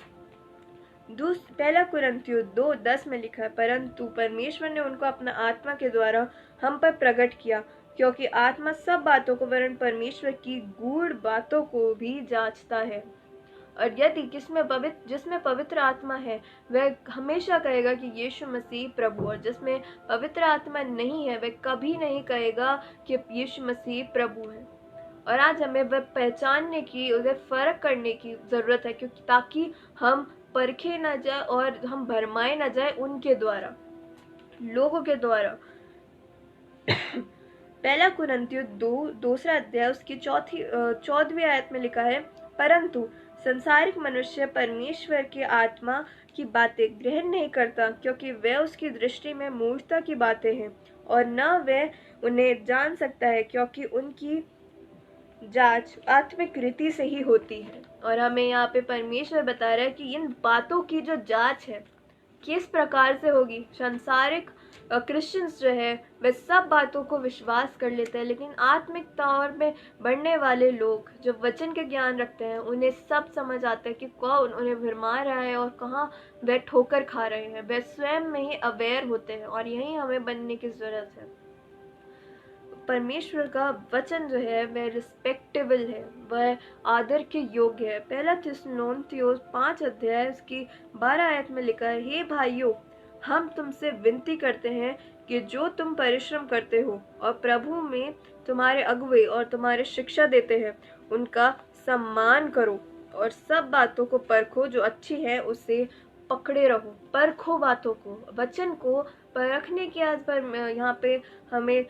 पहला कुरिन्थियों 2:10 में लिखा है, परंतु परमेश्वर ने उनको अपना आत्मा के द्वारा हम पर प्रकट किया, क्योंकि आत्मा सब बातों को वरन परमेश्वर की गूढ़ बातों को भी जांचता है। और यदि जिसमें पवित्र आत्मा है वह हमेशा कहेगा कि यीशु मसीह प्रभु, और जिसमें पवित्र आत्मा नहीं है वह कभी नहीं कहेगा कि यीशु मसीह प्रभु है। और आज हमें वह पहचानने की, उसे फर्क करने की जरूरत है, क्योंकि ताकि हम परखे न जाए और हम भरमाए न जाए उनके द्वारा, लोगों के द्वारा। पहला कुरिन्थियों 2 अध्याय उसकी 14वीं आयत में लिखा है, परंतु संसारिक मनुष्य परमेश्वर की आत्मा की बातें ग्रहण नहीं करता, क्योंकि वह उसकी दृष्टि में मूर्खता की बातें हैं, और न वह उन्हें जान सकता है, क्योंकि उनकी जांच आत्मिक रीति से ही होती है। और हमें यहाँ पे परमेश्वर बता रहा है कि इन बातों की जो जांच है किस प्रकार से होगी। संसारिक क्रिश्चियंस जो है वे सब बातों को विश्वास कर लेते हैं, लेकिन आत्मिक तौर में बढ़ने वाले लोग जो वचन के ज्ञान रखते हैं उन्हें सब समझ आता है कि कौन उन्हें भरमा रहा है और कहाँ वे ठोकर खा रहे हैं। वे स्वयं में ही अवेयर होते हैं, और यही हमें बनने की जरूरत है। परमेश्वर का वचन जो है वह रिस्पेक्टेबल है, वह आदर के योग्य है। पहला थिस्सलुनीकियों 5 अध्याय उसकी 12 आयत में लिखा है, हे भाइयों, हम तुमसे विनती करते हैं कि जो तुम परिश्रम करते हो और प्रभु में तुम्हारे अगुवे और तुम्हारे शिक्षा देते हैं उनका सम्मान करो, और सब बातों को परखो, जो अच्छी है उसे पकड़े रहो। परखो बातों को, वचन को परखने के आज पर यहाँ पे हमें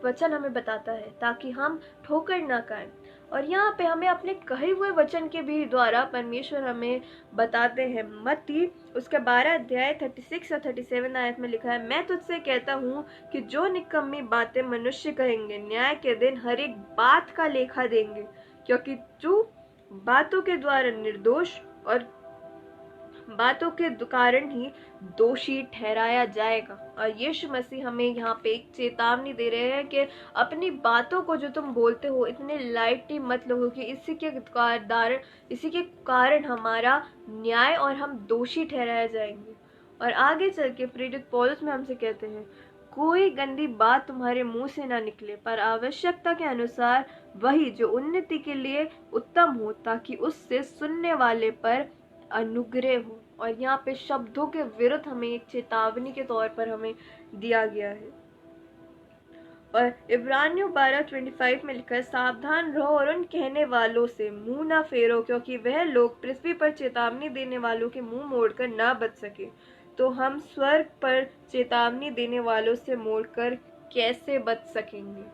वचन हमें बताता है ताकि हम ठोकर ना खाएं। और यहाँ पे हमें अपने कहे हुए वचन के भी द्वारा परमेश्वर हमें बताते हैं। मत्ती उसके 12 अध्याय 36 और 37 आयत में लिखा है, मैं तुझसे कहता हूँ कि जो निकम्मी बातें मनुष्य कहेंगे न्याय के दिन हर एक बात का लेखा देंगे, क्योंकि तू बातों के द्वारा निर्दोष और बातों के कारण ही दोषी ठहराया जाएगा। और यीशु मसीह हमें यहाँ पे एक चेतावनी दे रहे हैं कि अपनी बातों को जो तुम बोलते हो इतने लाइटली मत लो कि इसी के कारण हमारा न्याय और हम दोषी ठहराए जाएंगे। और आगे चल के प्रेरित पौलुस में हमसे कहते हैं, कोई गंदी बात तुम्हारे मुंह से ना निकले, पर आवश्यकता के अनुसार वही जो उन्नति के लिए उत्तम हो, ताकि उससे सुनने वाले पर अनुग्रह हो। और यहाँ पे शब्दों के विरुद्ध हमें एक चेतावनी के तौर पर हमें दिया गया है। और इब्रानियों 12:25 में लिखा है, सावधान रहो और उन कहने वालों से मुंह ना फेरो, क्योंकि वह लोग पृथ्वी पर चेतावनी देने वालों के मुंह मोड़कर ना बच सके, तो हम स्वर्ग पर चेतावनी देने वालों से मोड़कर कैसे बच सकेंगे।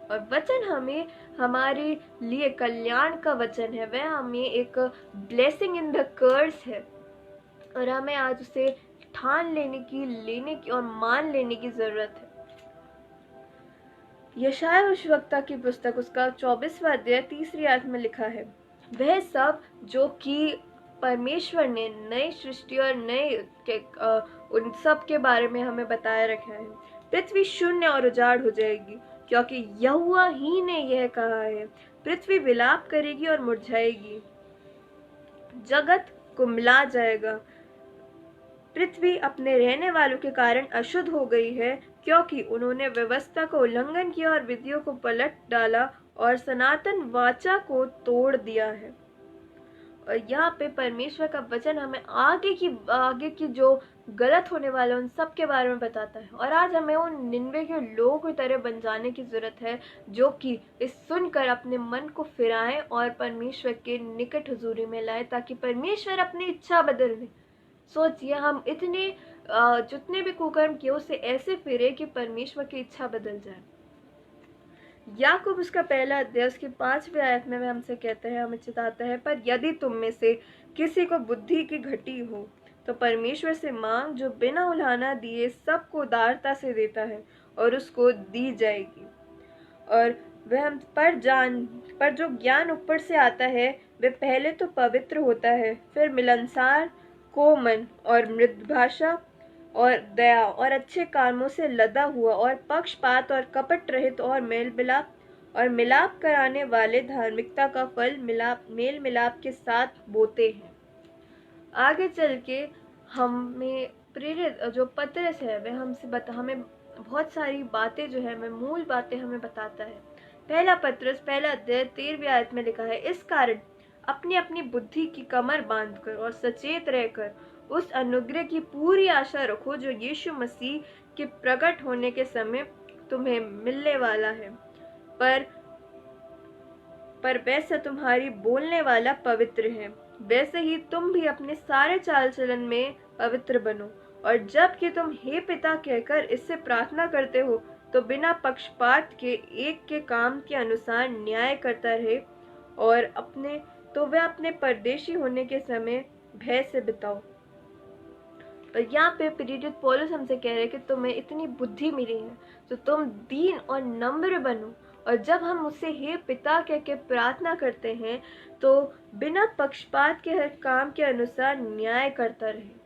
और वचन हमें हमारे लिए कल्याण का वचन है, वह हमें एक ब्लेसिंग इन द कर्स है, और हमें आज उसे ठान लेने की और मान लेने की जरूरत है। यशायाह भविष्यवक्ता की पुस्तक उसका 24वां अध्याय 3 आयत में लिखा है, वह सब जो कि परमेश्वर ने नई सृष्टि और उन सब के बारे में हमें बताया रखा है। पृथ्वी शून्य और उजाड़ हो जाएगी, क्योंकि यहोवा ही ने यह कहा है। पृथ्वी विलाप करेगी और मुरझाएगी, जगत कुम्हला जाएगा। पृथ्वी अपने रहने वालों के कारण अशुद्ध हो गई है, क्योंकि उन्होंने व्यवस्था को उल्लंघन किया और विधियों को पलट डाला और सनातन वाचा को तोड़ दिया है। और यहाँ पे परमेश्वर का वचन हमें आगे की जो गलत होने वाला उन सब के बारे में बताता है। और आज हमें उन निन्वे के लोगों की तरह बन जाने की जरूरत है, जो कि इस सुनकर अपने मन को फिराएं और परमेश्वर के निकट हुजूरी में लाए, ताकि परमेश्वर अपनी इच्छा बदल दे। सोचिए, हम जितने भी कुकर्म किए उसे ऐसे फिरे कि परमेश्वर की इच्छा बदल जाए। याकूब उसका 1 अध्याय उसकी 5वीं आयत में हमसे कहते हैं, हमें चिताता है, पर यदि तुम में से किसी को बुद्धि की घटी हो तो परमेश्वर से मांग, जो बिना उलाहना दिए सबको उदारता से देता है, और उसको दी जाएगी। और वह पर जो ज्ञान ऊपर से आता है वह पहले तो पवित्र होता है, फिर मिलनसार, कोमल और मृदु भाषा और दया और अच्छे कामों से लदा हुआ और पक्षपात और कपट रहित और मेल मिलाप कराने वाले धार्मिकता का फल मेल मिलाप के साथ बोते हैं। आगे चल के हमें प्रेरित जो पतरस है वह हमें बहुत सारी बातें जो है मूल बातें हमें बताता है। पहला पतरस 1 अध्याय 13वीं आयत में लिखा है, इस कारण अपनी अपनी बुद्धि की कमर बांधकर और सचेत रहकर उस अनुग्रह की पूरी आशा रखो जो यीशु मसीह के प्रकट होने के समय तुम्हें मिलने वाला है। पर वैसा तुम्हारी बोलने वाला पवित्र है, वैसे ही तुम भी अपने सारे चाल चलन में पवित्र बनो। और जब कि तुम हे पिता कहकर इससे प्रार्थना करते हो तो बिना पक्षपात के एक के काम के अनुसार न्याय करता रहे, और वह अपने परदेशी होने के समय भय से बिताओ। और यहाँ पे प्रेरित पौलुस हमसे कह रहे हैं कि तुम्हें इतनी बुद्धि मिली है तो तुम दीन और नम्र बनो, और जब हम उससे हे पिता कह के प्रार्थना करते हैं तो बिना पक्षपात के हर काम के अनुसार न्याय करता रहे।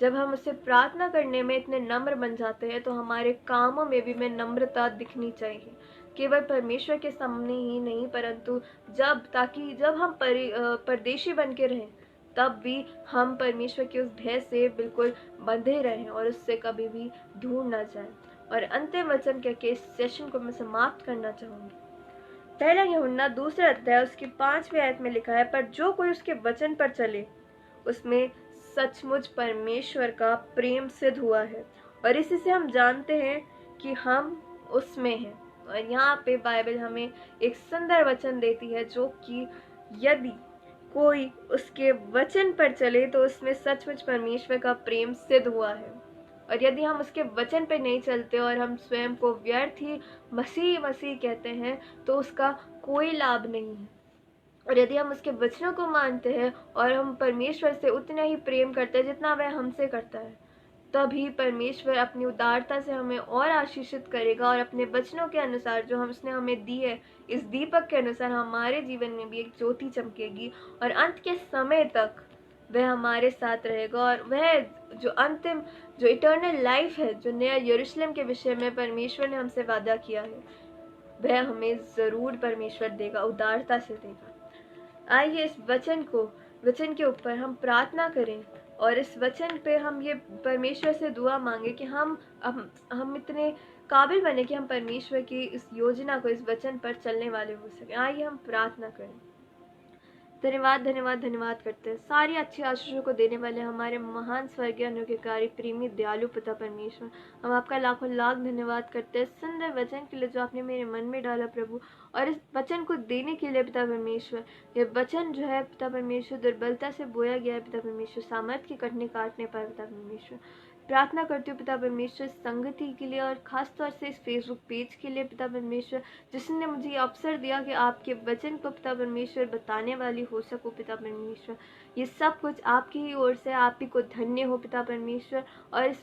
जब हम उससे प्रार्थना करने में इतने नम्र बन जाते हैं तो हमारे कामों में भी में नम्रता दिखनी चाहिए, केवल परमेश्वर के सामने ही नहीं, परंतु जब हम परदेशी बन के रहें तब भी हम परमेश्वर के उस भय से बिल्कुल बंधे रहें और उससे कभी भी दूर न जाएं। और अंतिम वचन कह के इस सेशन को मैं समाप्त करना चाहूंगी। पहला यूहन्ना 2 अध्याय उसकी 5वीं आयत में लिखा है, पर जो कोई उसके वचन पर चले उसमें सचमुच परमेश्वर का प्रेम सिद्ध हुआ है, और इसी से हम जानते हैं कि हम उसमें हैं। और यहाँ पे बाइबल हमें एक सुंदर वचन देती है जो कि यदि कोई उसके वचन पर चले तो उसमें सचमुच परमेश्वर का प्रेम सिद्ध हुआ है। और यदि हम उसके वचन पर नहीं चलते और हम स्वयं को व्यर्थ ही मसीह कहते हैं तो उसका कोई लाभ नहीं है। और यदि हम उसके वचनों को मानते हैं और हम परमेश्वर से उतना ही प्रेम करते हैं जितना वह हमसे करता है, तभी परमेश्वर अपनी उदारता से हमें और आशीषित करेगा और अपने वचनों के अनुसार जो उसने हमें दी है, इस दीपक के अनुसार हमारे जीवन में भी एक ज्योति चमकेगी और अंत के समय तक वह हमारे साथ रहेगा। और वह जो इटर्नल लाइफ है, जो नया यरूशलेम के विषय में परमेश्वर ने हमसे वादा किया है, वह हमें जरूर परमेश्वर देगा, उदारता से देगा। आइए इस वचन के ऊपर हम प्रार्थना करें और इस वचन पे हम ये परमेश्वर से दुआ मांगे कि हम इतने काबिल बने कि हम परमेश्वर की इस योजना को, इस वचन पर चलने वाले हो सके। आइए हम प्रार्थना करें। धन्यवाद करते हैं सारी अच्छी आशीषों को देने वाले हमारे महान स्वर्गीय अनुग्रहकारी प्रेमी दयालु पिता परमेश्वर, हम आपका लाखों लाख धन्यवाद करते हैं सुंदर वचन के लिए जो आपने मेरे मन में डाला प्रभु, और इस वचन को देने के लिए पिता परमेश्वर। ये वचन जो है पिता परमेश्वर दुर्बलता से बोया गया है पिता परमेश्वर, सामर्थ के कटने काटने पर पिता परमेश्वर। प्रार्थना करती हूँ पिता परमेश्वर संगति के लिए और खास तौर से इस फेसबुक पेज के लिए पिता परमेश्वर, जिसने मुझे अवसर दिया कि आपके वचन को पिता परमेश्वर बताने वाली हो सकूँ पिता परमेश्वर। ये सब कुछ आपकी ही ओर से, आप ही को धन्य हो पिता परमेश्वर। और इस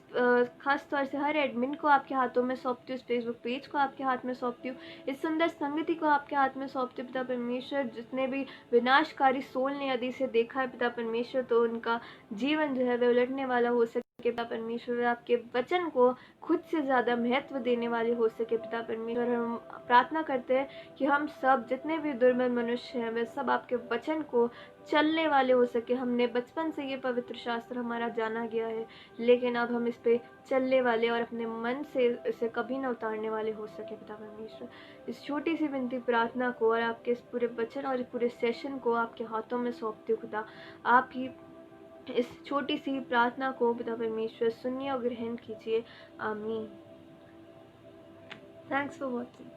खास तौर से हर एडमिन को आपके हाथों में सौंपती हूँ, इस फेसबुक पेज को आपके हाथ में सौंपती हूँ, इस सुंदर संगति को आपके हाथ में सौंपती हूँ पिता परमेश्वर। जितने भी विनाशकारी सोल ने यदि इसे देखा है पिता परमेश्वर तो उनका जीवन जो है वह उलटने वाला हो सके पिता परमेश्वर, आपके वचन को खुद से ज्यादा महत्व देने वाले हो सके पिता परमेश्वर। हम प्रार्थना करते हैं कि हम सब जितने भी दुर्बल मनुष्य हैं वे सब आपके वचन को चलने वाले हो सके। हमने बचपन से ये पवित्र शास्त्र हमारा जाना गया है, लेकिन अब हम इस पे चलने वाले और अपने मन से इसे कभी न उतारने वाले हो सके पिता परमेश्वर। इस छोटी सी विनती प्रार्थना को और आपके इस पूरे वचन और इस पूरे सेशन को आपके हाथों में सौंपती हूँ खुदा। आपकी इस छोटी सी प्रार्थना को पिता परमेश्वर सुनिए और ग्रहण कीजिए। आमीन। Thanks for watching.